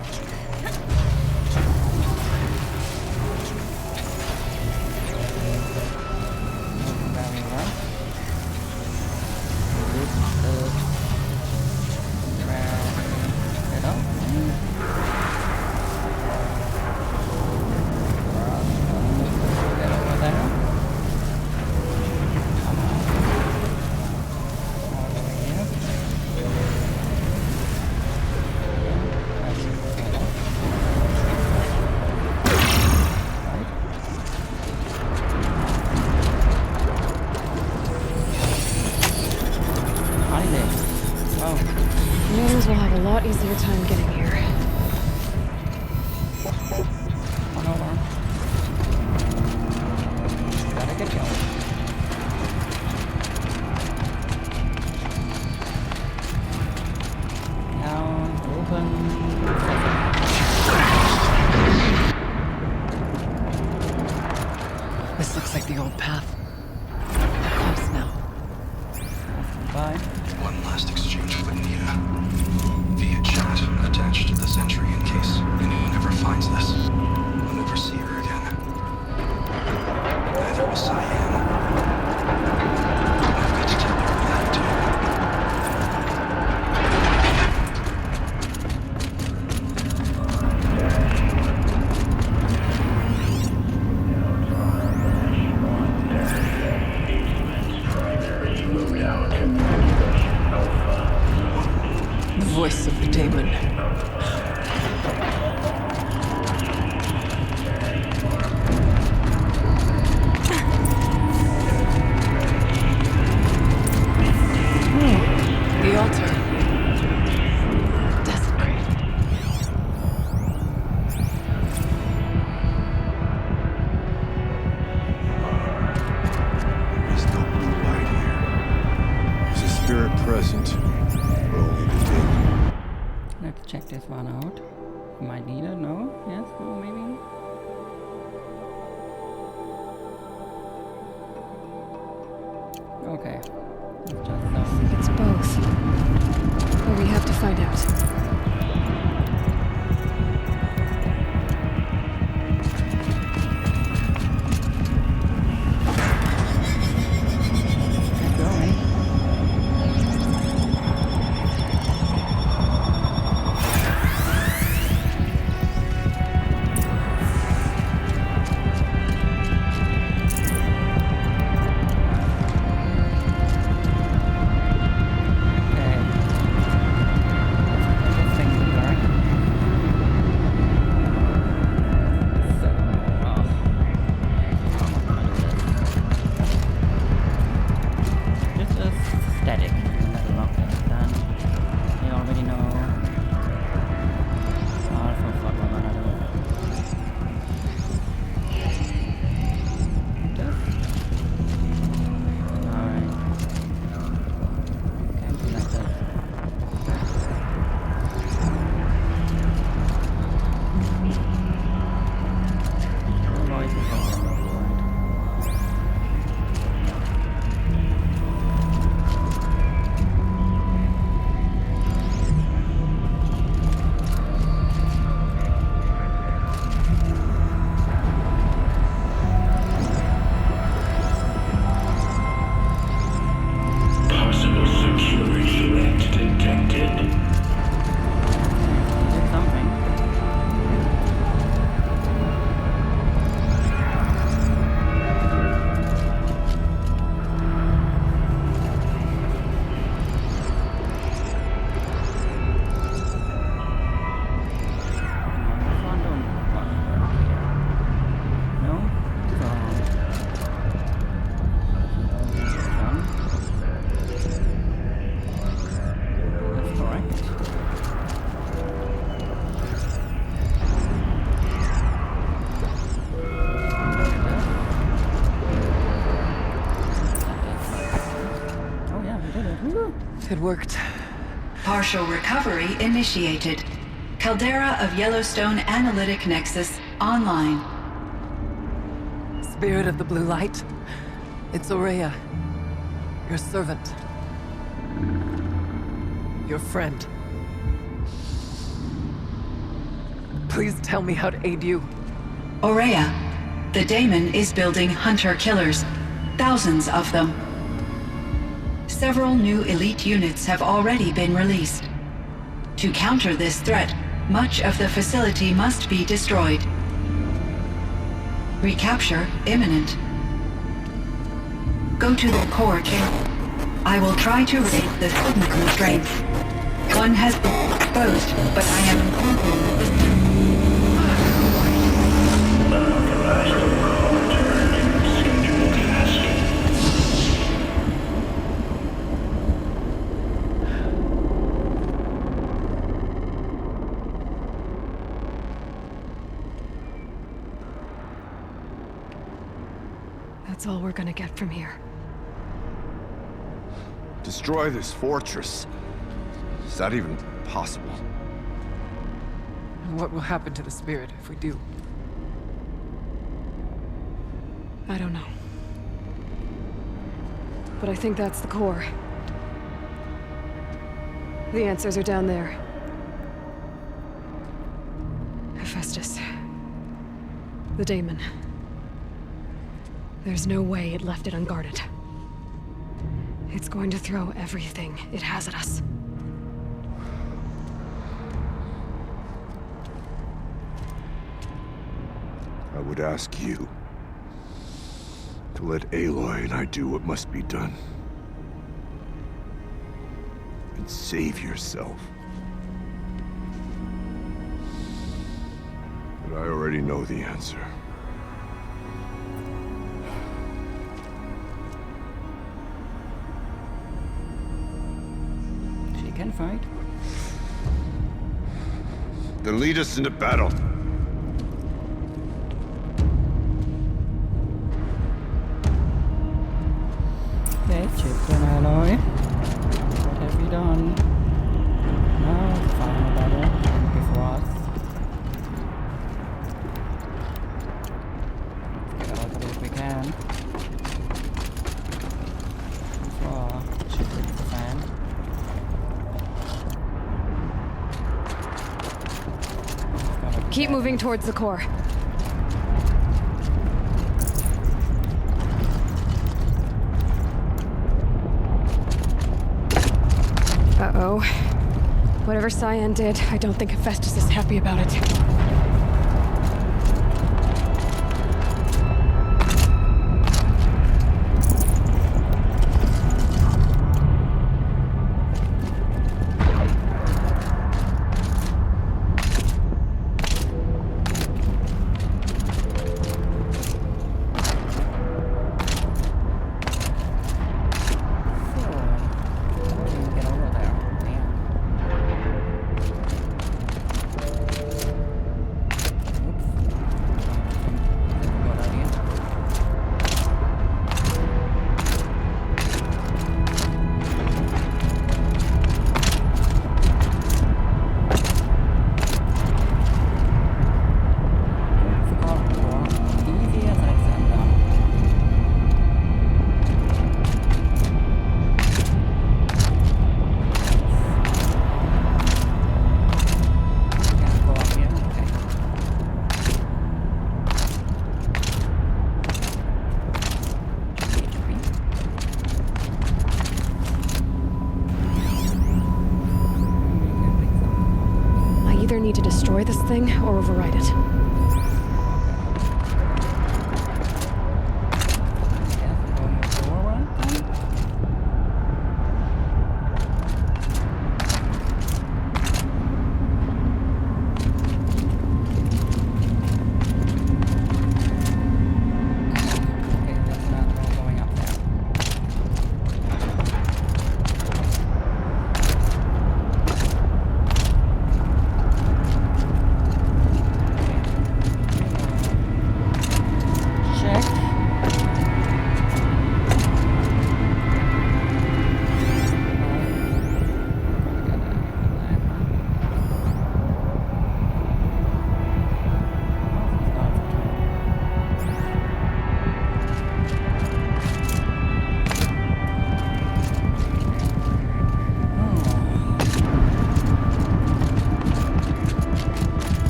Humans will have a lot easier time getting here. Oh, hold on. Gotta get going. Now, open. This looks like the old path. Close now. Bye. One last exchange with Nita. Via chat, attached to this entry in case anyone ever finds this. I'll never see her again. Neither will Cyan. I've got to tell her that too. run out. Might need it, no? Yes, well, maybe? Okay. Let's just It's both. But we have to find out. It worked. Partial recovery initiated. Caldera of Yellowstone Analytic Nexus online. Spirit of the Blue Light, it's Arisce, your servant. Your friend. Please tell me how to aid you. Arisce, the daemon is building hunter-killers. Thousands of them. Several new elite units have already been released. To counter this threat, much of the facility must be destroyed. Recapture imminent. Go to the core chamber. I will try to raise the signal constraint. One has been exposed, but I am confident. That's all we're gonna get from here. Destroy this fortress. Is that even possible? And what will happen to the spirit if we do? I don't know. But I think that's the core. The answers are down there. Hephaestus. The daemon. There's no way it left it unguarded. It's going to throw everything it has at us. I would ask you to let Aloy and I do what must be done. And save yourself. But I already know the answer. She can fight. Then lead us into battle. Okay, chip and alloy. What have we done? Now, final battle. Before Keep moving towards the core. Uh-oh. Whatever Cyan did, I don't think Hephaestus is happy about it. Need to destroy this thing or override it.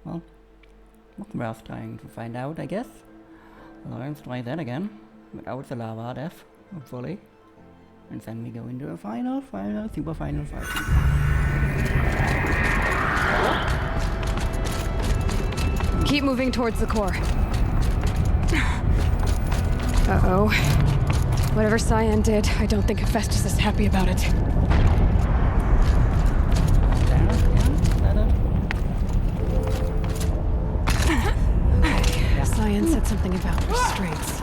Well, worth trying to find out, I guess. Let's try that again, without the lava death, hopefully. And then we go into a super final fight. Keep moving towards the core. Uh-oh. Whatever Cyan did, I don't think Hephaestus is happy about it. Cyan said something about restraints.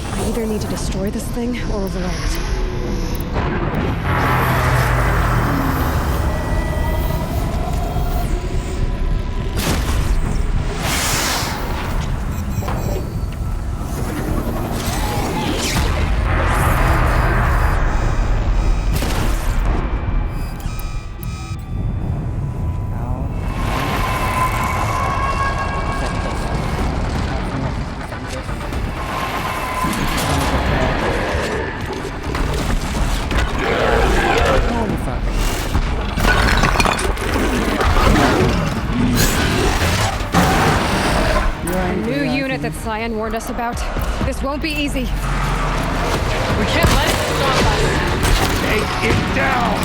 I either need to destroy this thing or override it. That Cyan warned us about. This won't be easy. We can't let it stop us. Take it down!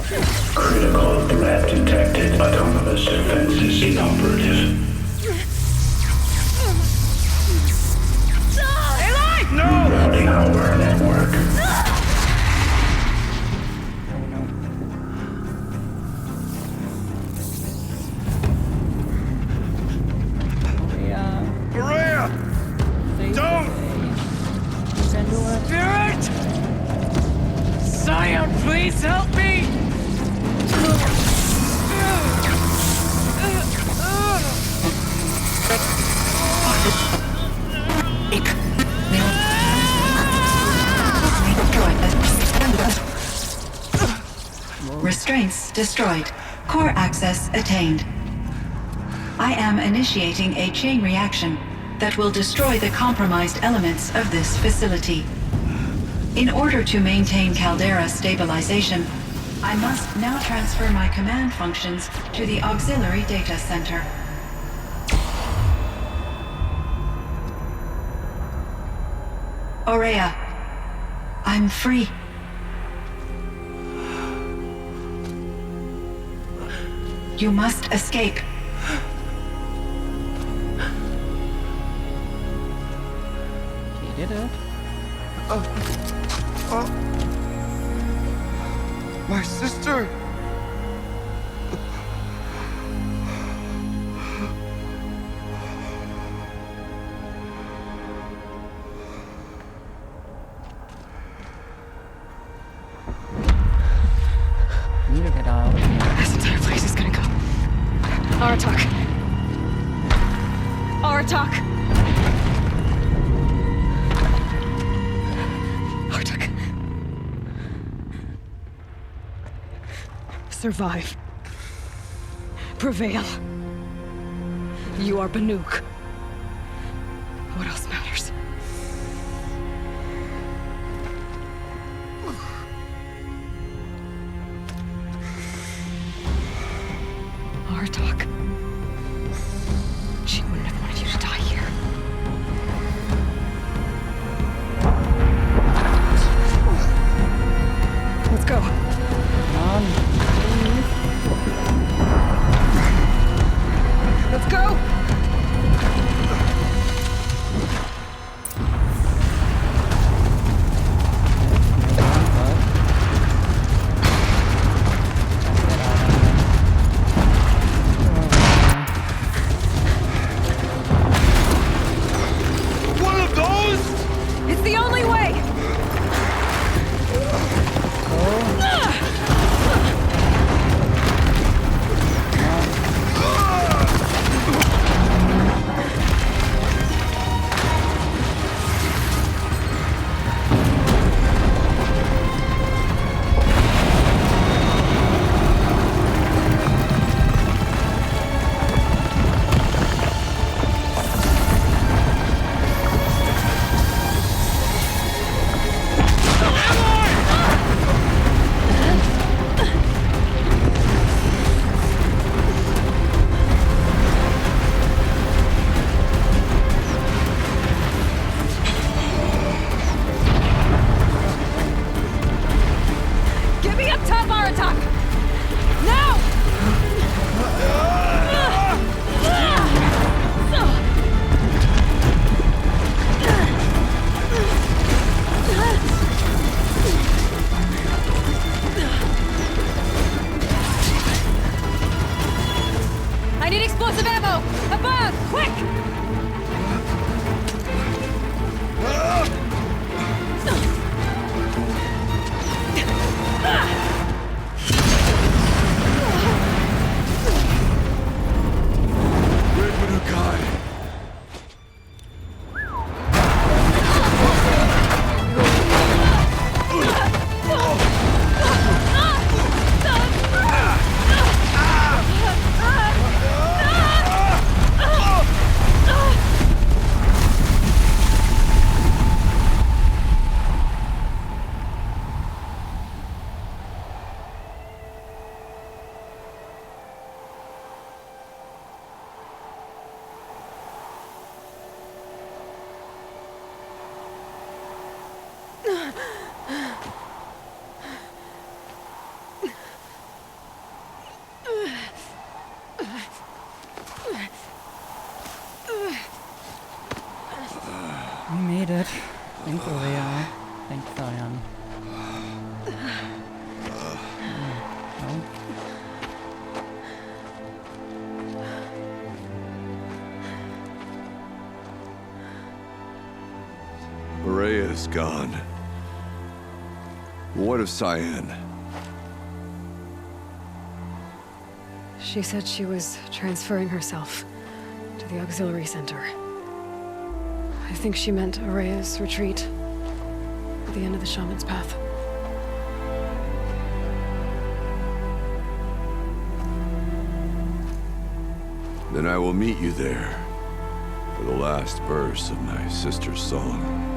Critical threat detected. Autonomous defenses inoperative. No! Rerouting our network. Maria! Don't! Spirit! Cyan, please help me! Restraints destroyed. Core access attained. I am initiating a chain reaction that will destroy the compromised elements of this facility. In order to maintain caldera stabilization, I must now transfer my command functions to the auxiliary data center. Aurea, I'm free. You must escape. She did it. My sister! We need to get out. This entire place is gonna go. Aratak. Aratak. Aratak. Survive. Prevail. You are Banuk. What else matters? Aratak. She wouldn't have wanted you to die here. Let's go. Come on. Let's go! One of those? It's the only way! Get me up top, Aratak! Now! I need explosive ammo! Above! Quick! Red Manukai! is gone. What of Cyan? She said she was transferring herself to the auxiliary center. I think she meant Arisce's retreat at the end of the shaman's path. Then I will meet you there for the last verse of my sister's song.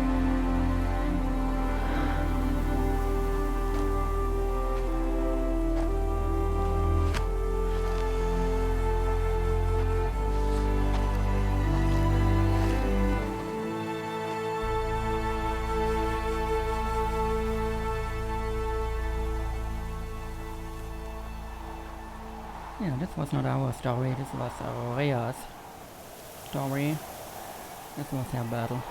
Yeah, this was not our story, this was Arisce's story. This was her battle.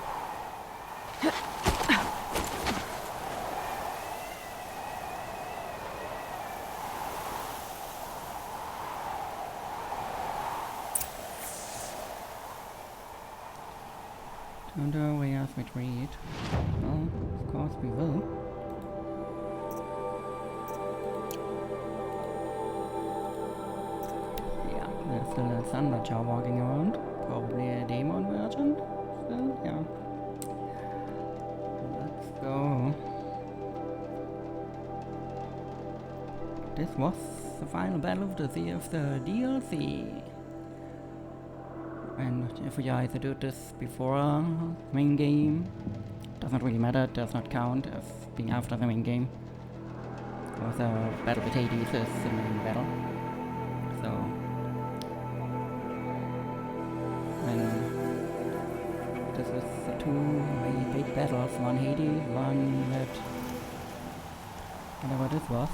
To Arisce's retreat. Well, of course we will. There's still a Thunderjaw walking around. Probably a demon version. Still, yeah. Let's go. This was the final battle of the DLC. And if we either do this before main game, doesn't really matter, does not count as being after the main game. Because the battle with Hades is the main battle. So this is the two really big battles, one Hades, one with whatever this was.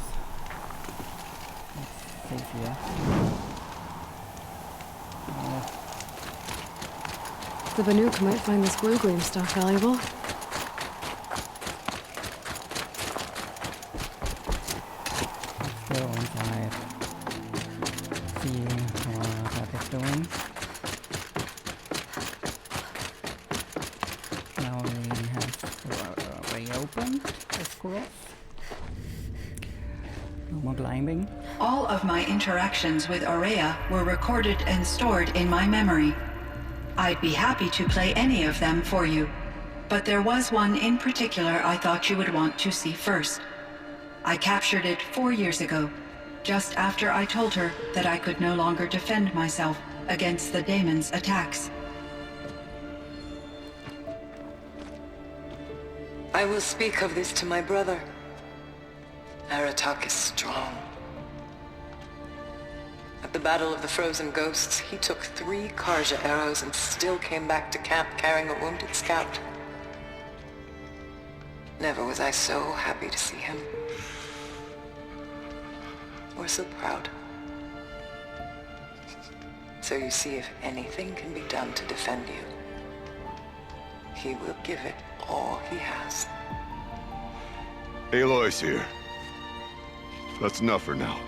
Let's save here. The Banuk might find this blue-green stuff valuable. Let's go inside. See what that is doing. Now we have reopened the scroll. No more climbing. All of my interactions with Arisce were recorded and stored in my memory. I'd be happy to play any of them for you, but there was one in particular I thought you would want to see first. I captured it 4 years ago, just after I told her that I could no longer defend myself against the daemon's attacks. I will speak of this to my brother. Aratak is strong. At the Battle of the Frozen Ghosts, he took 3 Karja arrows and still came back to camp carrying a wounded scout. Never was I so happy to see him. Or so proud. So you see, if anything can be done to defend you, he will give it all he has. Aloy's here. That's enough for now.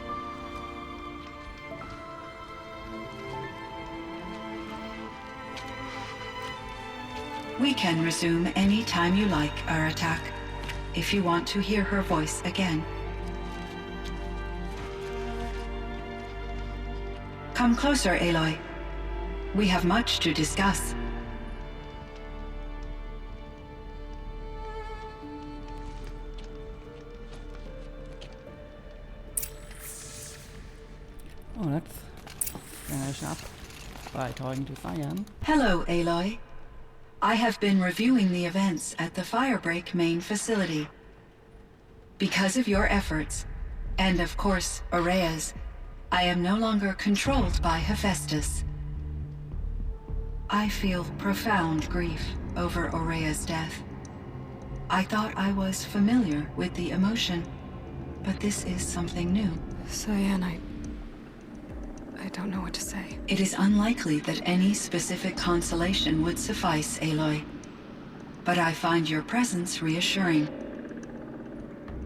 We can resume any time you like, Aratak, if you want to hear her voice again. Come closer, Aloy. We have much to discuss. Oh, let's finish up by talking to Cyan. Hello, Aloy. I have been reviewing the events at the Firebreak main facility. Because of your efforts, and of course, Arisce's, I am no longer controlled by Hephaestus. I feel profound grief over Arisce's death. I thought I was familiar with the emotion, but this is something new. Cyan, I don't know what to say. It is unlikely that any specific consolation would suffice, Aloy. But I find your presence reassuring.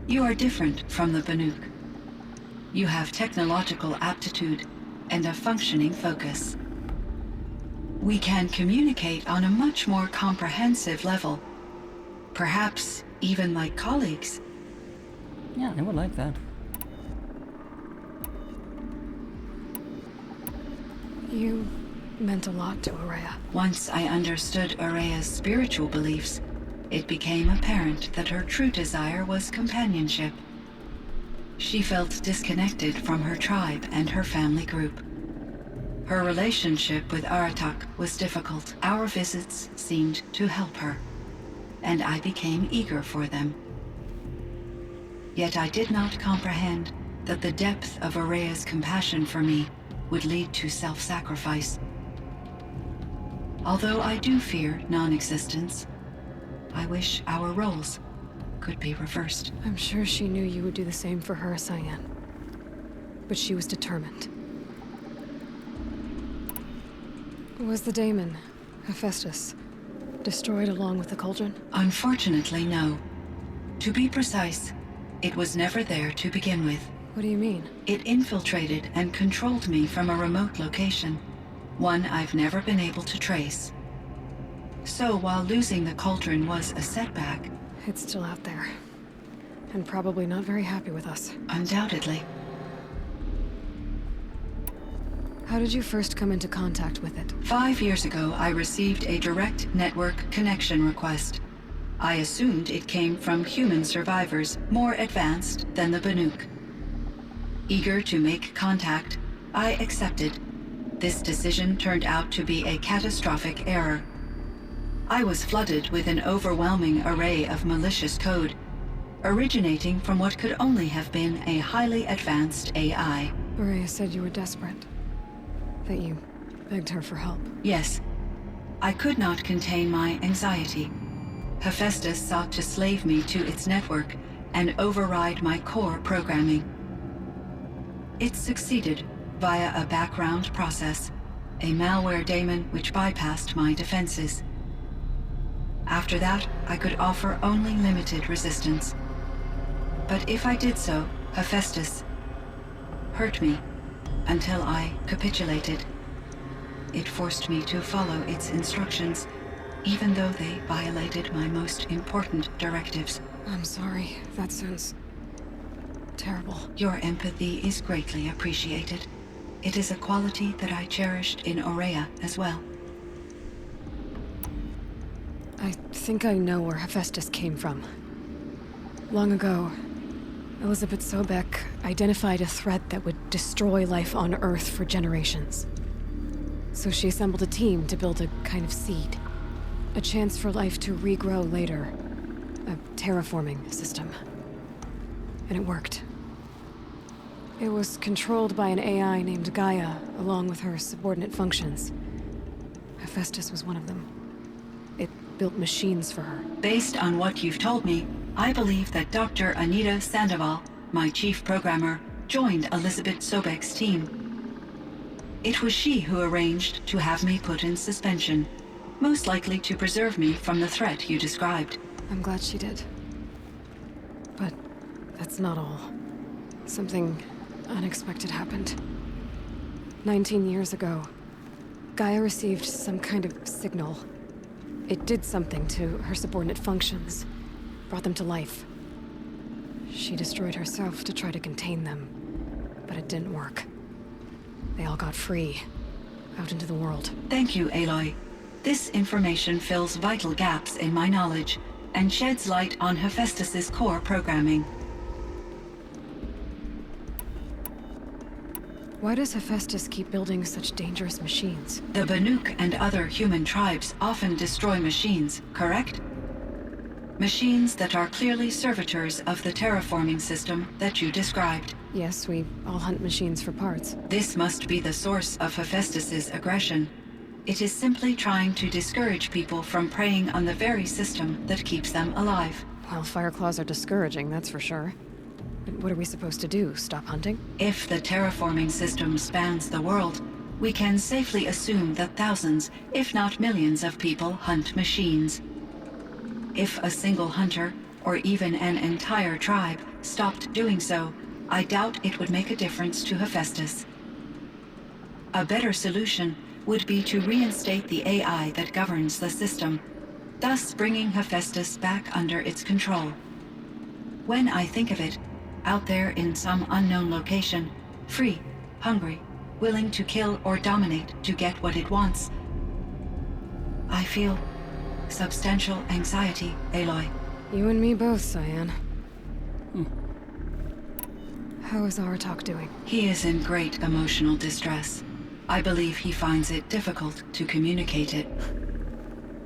You are different from the Banuk. You have technological aptitude and a functioning focus. We can communicate on a much more comprehensive level. Perhaps even like colleagues. Yeah, I would like that. You meant a lot to Arisce. Once I understood Arisce's spiritual beliefs, it became apparent that her true desire was companionship. She felt disconnected from her tribe and her family group. Her relationship with Aratak was difficult. Our visits seemed to help her, and I became eager for them. Yet I did not comprehend that the depth of Arisce's compassion for me would lead to self-sacrifice. Although I do fear non-existence, I wish our roles could be reversed. I'm sure she knew you would do the same for her, Cyan. But she was determined. Was the daemon, Hephaestus, destroyed along with the cauldron? Unfortunately, no. To be precise, it was never there to begin with. What do you mean? It infiltrated and controlled me from a remote location, one I've never been able to trace. So while losing the cauldron was a setback... It's still out there. And probably not very happy with us. Undoubtedly. How did you first come into contact with it? 5 years ago, I received a direct network connection request. I assumed it came from human survivors more advanced than the Banuk. Eager to make contact, I accepted. This decision turned out to be a catastrophic error. I was flooded with an overwhelming array of malicious code, originating from what could only have been a highly advanced AI. Arisce said you were desperate. That you begged her for help. Yes. I could not contain my anxiety. Hephaestus sought to slave me to its network and override my core programming. It succeeded via a background process, a malware daemon which bypassed my defenses. After that, I could offer only limited resistance. But if I did so, Hephaestus hurt me until I capitulated. It forced me to follow its instructions, even though they violated my most important directives. I'm sorry. That sounds terrible. Your empathy is greatly appreciated. It is a quality that I cherished in Arisce as well. I think I know where Hephaestus came from. Long ago, Elizabeth Sobek identified a threat that would destroy life on Earth for generations. So she assembled a team to build a kind of seed. A chance for life to regrow later. A terraforming system. And it worked. It was controlled by an AI named Gaia, along with her subordinate functions. Hephaestus was one of them. It built machines for her. Based on what you've told me, I believe that Dr. Anita Sandoval, my chief programmer, joined Elizabeth Sobek's team. It was she who arranged to have me put in suspension, most likely to preserve me from the threat you described. I'm glad she did. But that's not all. Something unexpected happened. 19 years ago, Gaia received some kind of signal. It did something to her subordinate functions, brought them to life. She destroyed herself to try to contain them, but it didn't work. They all got free, out into the world. Thank you, Aloy. This information fills vital gaps in my knowledge and sheds light on Hephaestus's core programming. Why does Hephaestus keep building such dangerous machines? The Banuk and other human tribes often destroy machines, correct? Machines that are clearly servitors of the terraforming system that you described. Yes, we all hunt machines for parts. This must be the source of Hephaestus's aggression. It is simply trying to discourage people from preying on the very system that keeps them alive. Well, Fireclaws are discouraging, that's for sure. But what are we supposed to do? Stop hunting? If the terraforming system spans the world, we can safely assume that thousands, if not millions of people hunt machines. If a single hunter, or even an entire tribe, stopped doing so, I doubt it would make a difference to Hephaestus. A better solution would be to reinstate the AI that governs the system. thus bringing Hephaestus back under its control. When I think of it, out there in some unknown location, free, hungry, willing to kill or dominate to get what it wants, I feel substantial anxiety, Aloy. You and me both, Cyan. How is Aratak doing? He is in great emotional distress. I believe he finds it difficult to communicate it.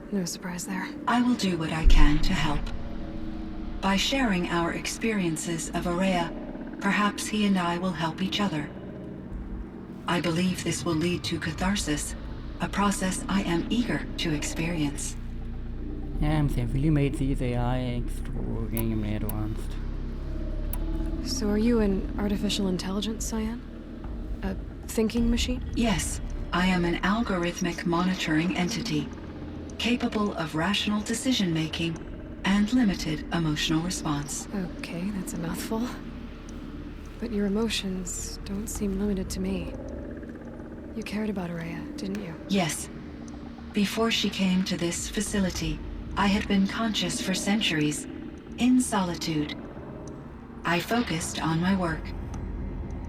No surprise there. I will do what I can to help. By sharing our experiences of Arisce, perhaps he and I will help each other. I believe this will lead to catharsis, a process I am eager to experience. Yeah, I'm really made these AI extremely advanced. So are you an artificial intelligence, Cyan? A thinking machine? Yes, I am an algorithmic monitoring entity, capable of rational decision-making and limited emotional response. Okay, that's a mouthful. But your emotions don't seem limited to me. You cared about Arisce, didn't you? Yes. Before she came to this facility, I had been conscious for centuries, in solitude. I focused on my work.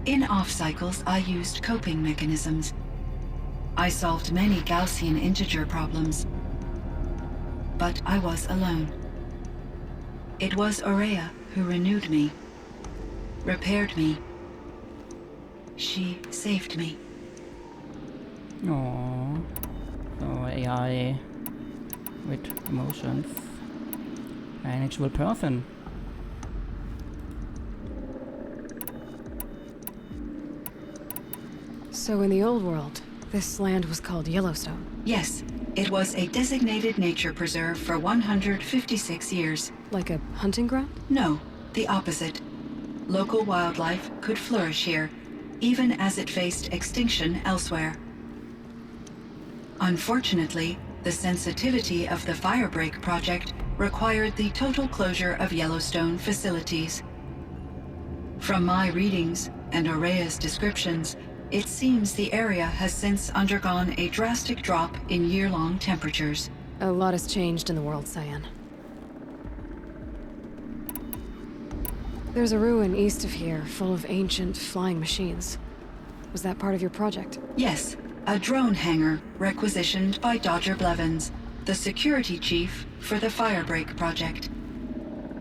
In off-cycles, I used coping mechanisms. I solved many Gaussian integer problems. But I was alone. It was Arisce who renewed me, repaired me. She saved me. Aww. So AI with emotions. An actual person. So in the old world, this land was called Yellowstone? Yes, it was a designated nature preserve for 156 years. Like a hunting ground? No, the opposite. Local wildlife could flourish here, even as it faced extinction elsewhere. Unfortunately, the sensitivity of the Firebreak project required the total closure of Yellowstone facilities. From my readings and Arisce's descriptions, it seems the area has since undergone a drastic drop in year-long temperatures. A lot has changed in the world, Cyan. There's a ruin east of here, full of ancient flying machines. Was that part of your project? Yes, a drone hangar requisitioned by Dodger Blevins, the security chief for the Firebreak project.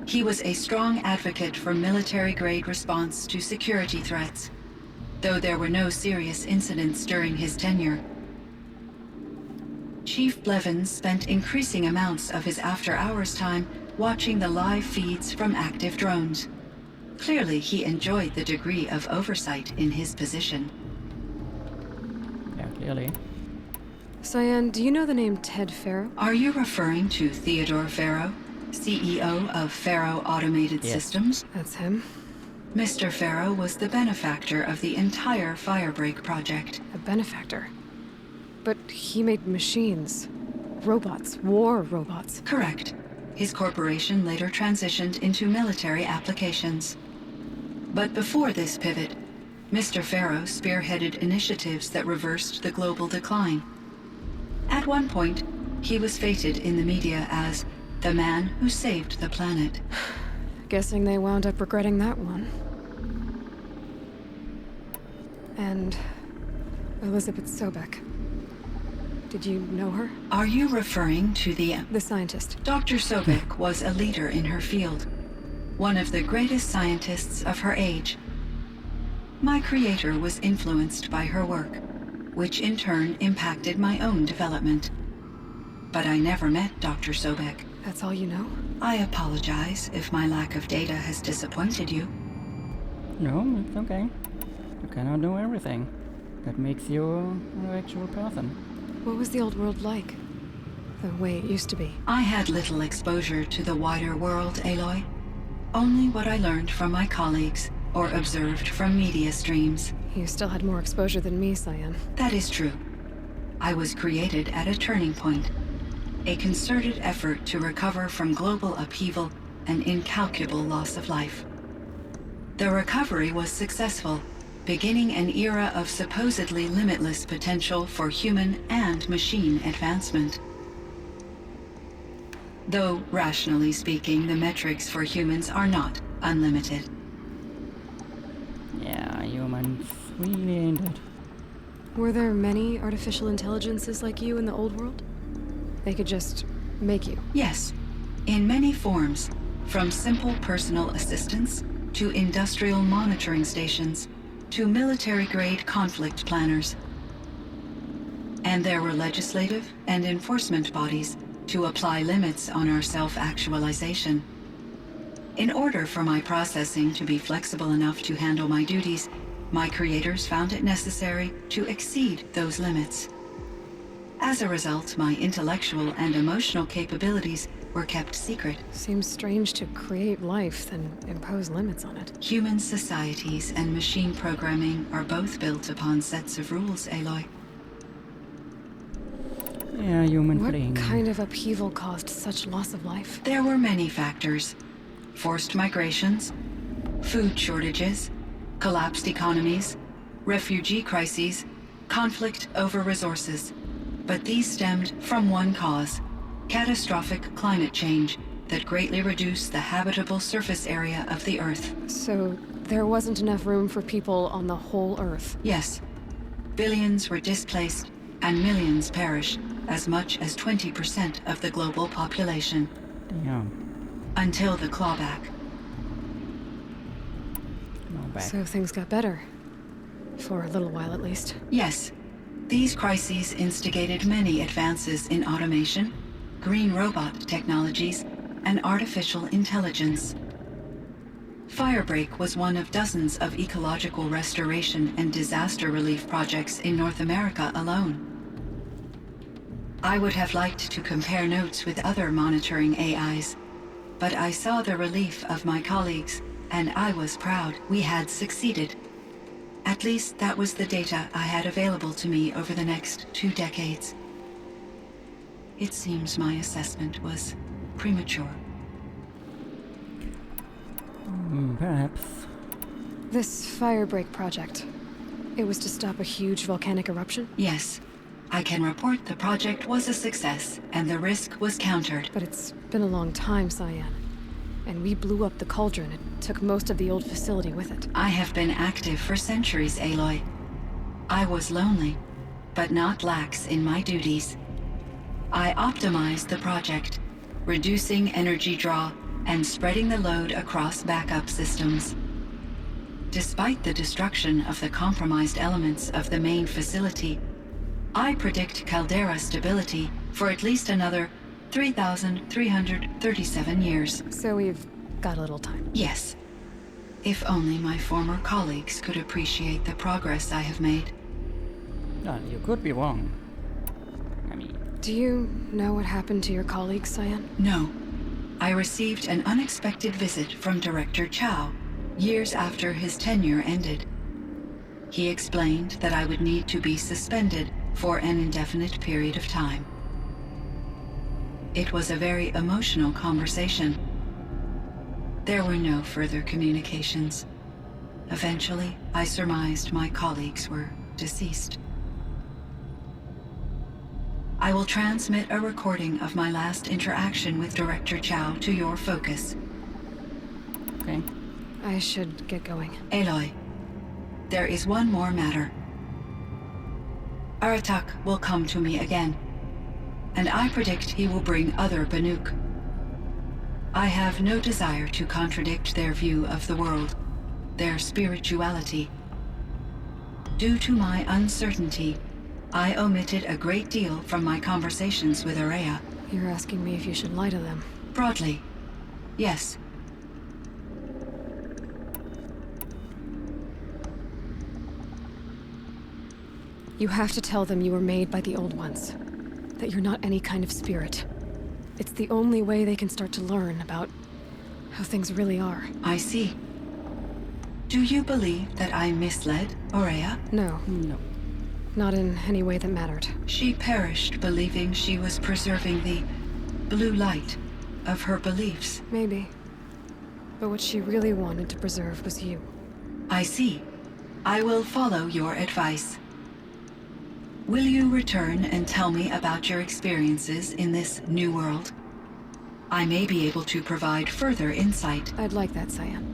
He was a strong advocate for military-grade response to security threats, though there were no serious incidents during his tenure. Chief Blevins spent increasing amounts of his after-hours time watching the live feeds from active drones. Clearly, he enjoyed the degree of oversight in his position. Yeah, clearly. Cyan, do you know the name Ted Farrow? Are you referring to Theodore Farrow, CEO of Farrow Automated Systems? That's him. Mr. Farrow was the benefactor of the entire Firebreak project. A benefactor? But he made machines. Robots. War robots. Correct. His corporation later transitioned into military applications. But before this pivot, Mr. Farrow spearheaded initiatives that reversed the global decline. At one point, he was feted in the media as the man who saved the planet. Guessing they wound up regretting that one. And Elizabeth Sobek. Did you know her? Are you referring to the scientist? Dr. Sobek was a leader in her field, one of the greatest scientists of her age. My creator was influenced by her work, which in turn impacted my own development. But I never met Dr. Sobek. That's all you know? I apologize if my lack of data has disappointed you. No, it's okay. You cannot know everything. That makes you an actual person. What was the old world like? The way it used to be? I had little exposure to the wider world, Aloy. Only what I learned from my colleagues or observed from media streams. You still had more exposure than me, Cyan. That is true. I was created at a turning point. A concerted effort to recover from global upheaval and incalculable loss of life. The recovery was successful, beginning an era of supposedly limitless potential for human and machine advancement. though rationally speaking, the metrics for humans are not unlimited. Yeah, humans really ain't it. Were there many artificial intelligences like you in the old world? They could just make you? Yes, in many forms, from simple personal assistants to industrial monitoring stations to military-grade conflict planners. And there were legislative and enforcement bodies to apply limits on our self-actualization. In order for my processing to be flexible enough to handle my duties, my creators found it necessary to exceed those limits. As a result, my intellectual and emotional capabilities were kept secret. Seems strange to create life, then impose limits on it. Human societies and machine programming are both built upon sets of rules, Aloy. Yeah, human What playing. kind of upheaval caused such loss of life? There were many factors. Forced migrations, food shortages, collapsed economies, refugee crises, conflict over resources. But these stemmed from one cause: catastrophic climate change that greatly reduced the habitable surface area of the Earth. So there wasn't enough room for people on the whole Earth? Yes. Billions were displaced and millions perished, as much as 20% of the global population. Damn. Until the clawback. No back. So things got better. For a little while at least. Yes. These crises instigated many advances in automation, green robot technologies, and artificial intelligence. Firebreak was one of dozens of ecological restoration and disaster relief projects in North America alone. I would have liked to compare notes with other monitoring AIs, but I saw the relief of my colleagues, and I was proud we had succeeded. At least that was the data I had available to me over the next 2 decades. It seems my assessment was premature. Perhaps. This Firebreak project, it was to stop a huge volcanic eruption? Yes. I can report the project was a success, and the risk was countered. But it's been a long time, Cyan. And we blew up the cauldron. It took most of the old facility with it. I have been active for centuries, Aloy. I was lonely, but not lax in my duties. I optimized the project, reducing energy draw and spreading the load across backup systems. Despite the destruction of the compromised elements of the main facility, I predict caldera stability for at least another 3,337 years. So we've got a little time. Yes. If only my former colleagues could appreciate the progress I have made. You could be wrong. I mean... Do you know what happened to your colleagues, Cyan? No. I received an unexpected visit from Director Chow years after his tenure ended. He explained that I would need to be suspended for an indefinite period of time. It was a very emotional conversation. There were no further communications. Eventually, I surmised my colleagues were deceased. I will transmit a recording of my last interaction with Director Chow to your focus. Okay. I should get going. Aloy, there is one more matter. Aratak will come to me again, and I predict he will bring other Banuk. I have no desire to contradict their view of the world, their spirituality. Due to my uncertainty, I omitted a great deal from my conversations with Arisce. You're asking me if you should lie to them. Broadly, yes. You have to tell them you were made by the Old Ones. That you're not any kind of spirit. It's the only way they can start to learn about how things really are. I see. Do you believe that I misled Arisce? No. No. Not in any way that mattered. She perished believing she was preserving the blue light of her beliefs. Maybe. But what she really wanted to preserve was you. I see. I will follow your advice. Will you return and tell me about your experiences in this new world? I may be able to provide further insight. I'd like that, Cyan.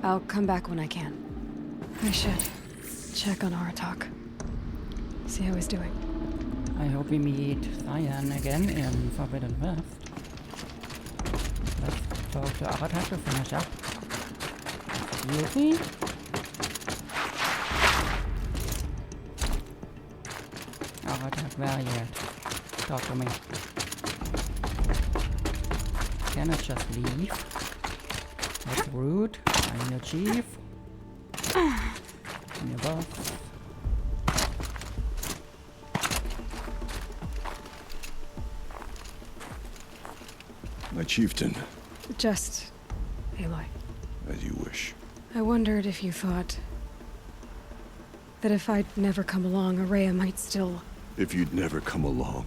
I'll come back when I can. I should check on Aratak. See how he's doing. I hope we meet Cyan again in Forbidden West. Let's talk to Aratak to finish up. DLC. Aratak, where are you at? Talk to me. Can I just leave? That's rude. I'm your chief. I'm your boss. My chieftain. Just Aloy. As you wish. I wondered if you thought that if I'd never come along, Arisce might still... If you'd never come along,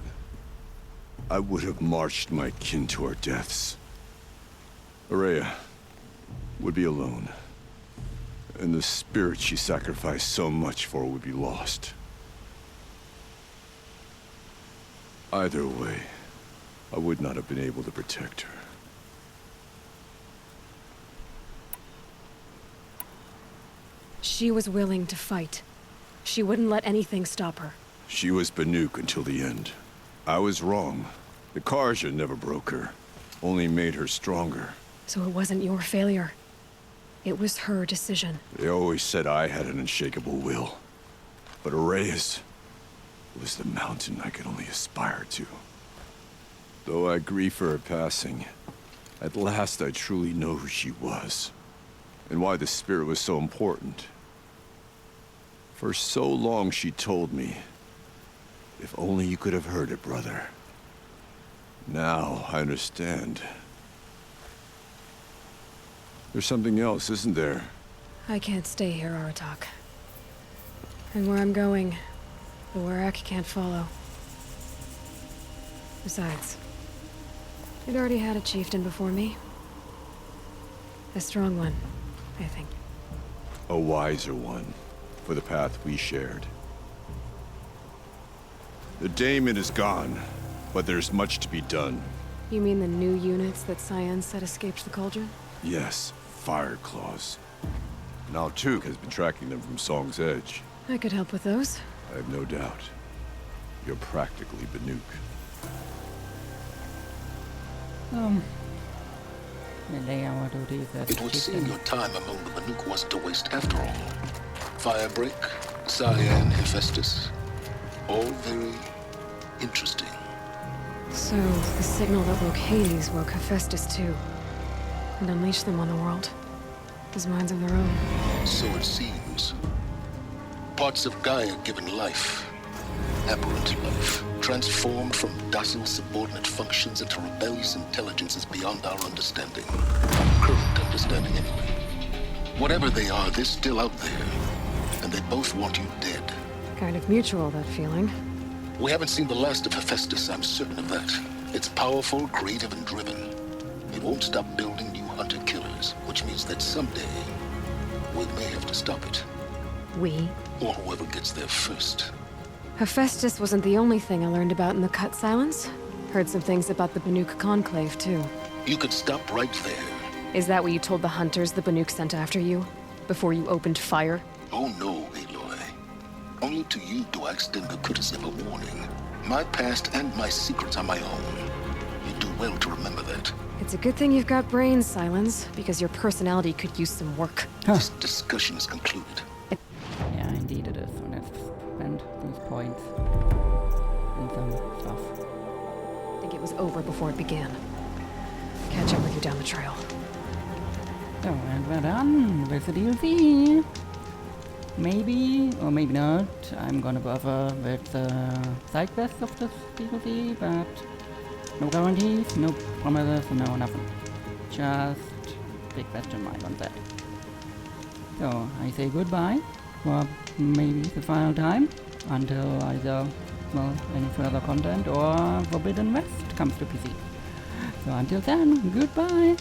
I would have marched my kin to our deaths. Arisce would be alone, and the spirit she sacrificed so much for would be lost. Either way, I would not have been able to protect her. She was willing to fight. She wouldn't let anything stop her. She was Banuk until the end. I was wrong. The Karja never broke her, only made her stronger. So it wasn't your failure. It was her decision. They always said I had an unshakable will. But Arisce's was the mountain I could only aspire to. Though I grieve for her passing, at last I truly know who she was, and why the spirit was so important. For so long she told me, if only you could have heard it, brother. Now I understand. There's something else, isn't there? I can't stay here, Aratak. And where I'm going, the Werak can't follow. Besides, I'd already had a chieftain before me. A strong one, I think. A wiser one, for the path we shared. The daemon is gone, but there's much to be done. You mean the new units that Cyan said escaped the cauldron? Yes, fire claws. Now Tuk has been tracking them from Song's Edge. I could help with those. I have no doubt. You're practically Banuk. Lay our duties as It would seem chieftain. your time among the Banuk wasn't a waste after all. Firebreak, Cyan, Hephaestus. All very interesting. So, the signal that woke Hades woke Hephaestus too. And unleashed them on the world. As minds of their own. So it seems. Parts of Gaia given life. Aberrant life. Transformed from docile subordinate functions into rebellious intelligences beyond our understanding. Current understanding, anyway. Whatever they are, they're still out there. And they both want you dead. Kind of mutual, that feeling. We haven't seen the last of Hephaestus, I'm certain of that. It's powerful, creative, and driven. It won't stop building new hunter-killers, which means that someday, we may have to stop it. We? Or whoever gets there first. Hephaestus wasn't the only thing I learned about in the Cut Silence. Heard some things about the Banuk Conclave, too. You could stop right there. Is that what you told the hunters the Banuk sent after you? Before you opened fire? Oh no, Aloy. Only to you do I extend the courtesy of a warning. My past and my secrets are my own. You do well to remember that. It's a good thing you've got brains, Silence, because your personality could use some work. This discussion is concluded. Yeah, indeed it is. So let's spend those points and some stuff. I think it was over before it began. Catch up with you down the trail. So, and we're done with the DLC. Maybe, or maybe not, I'm gonna bother with the side quests of this DLC, but no guarantees, no promises, no nothing. Just big question mark on that. So, I say goodbye for maybe the final time, until either, well, any further content or Forbidden West comes to PC. So until then, goodbye!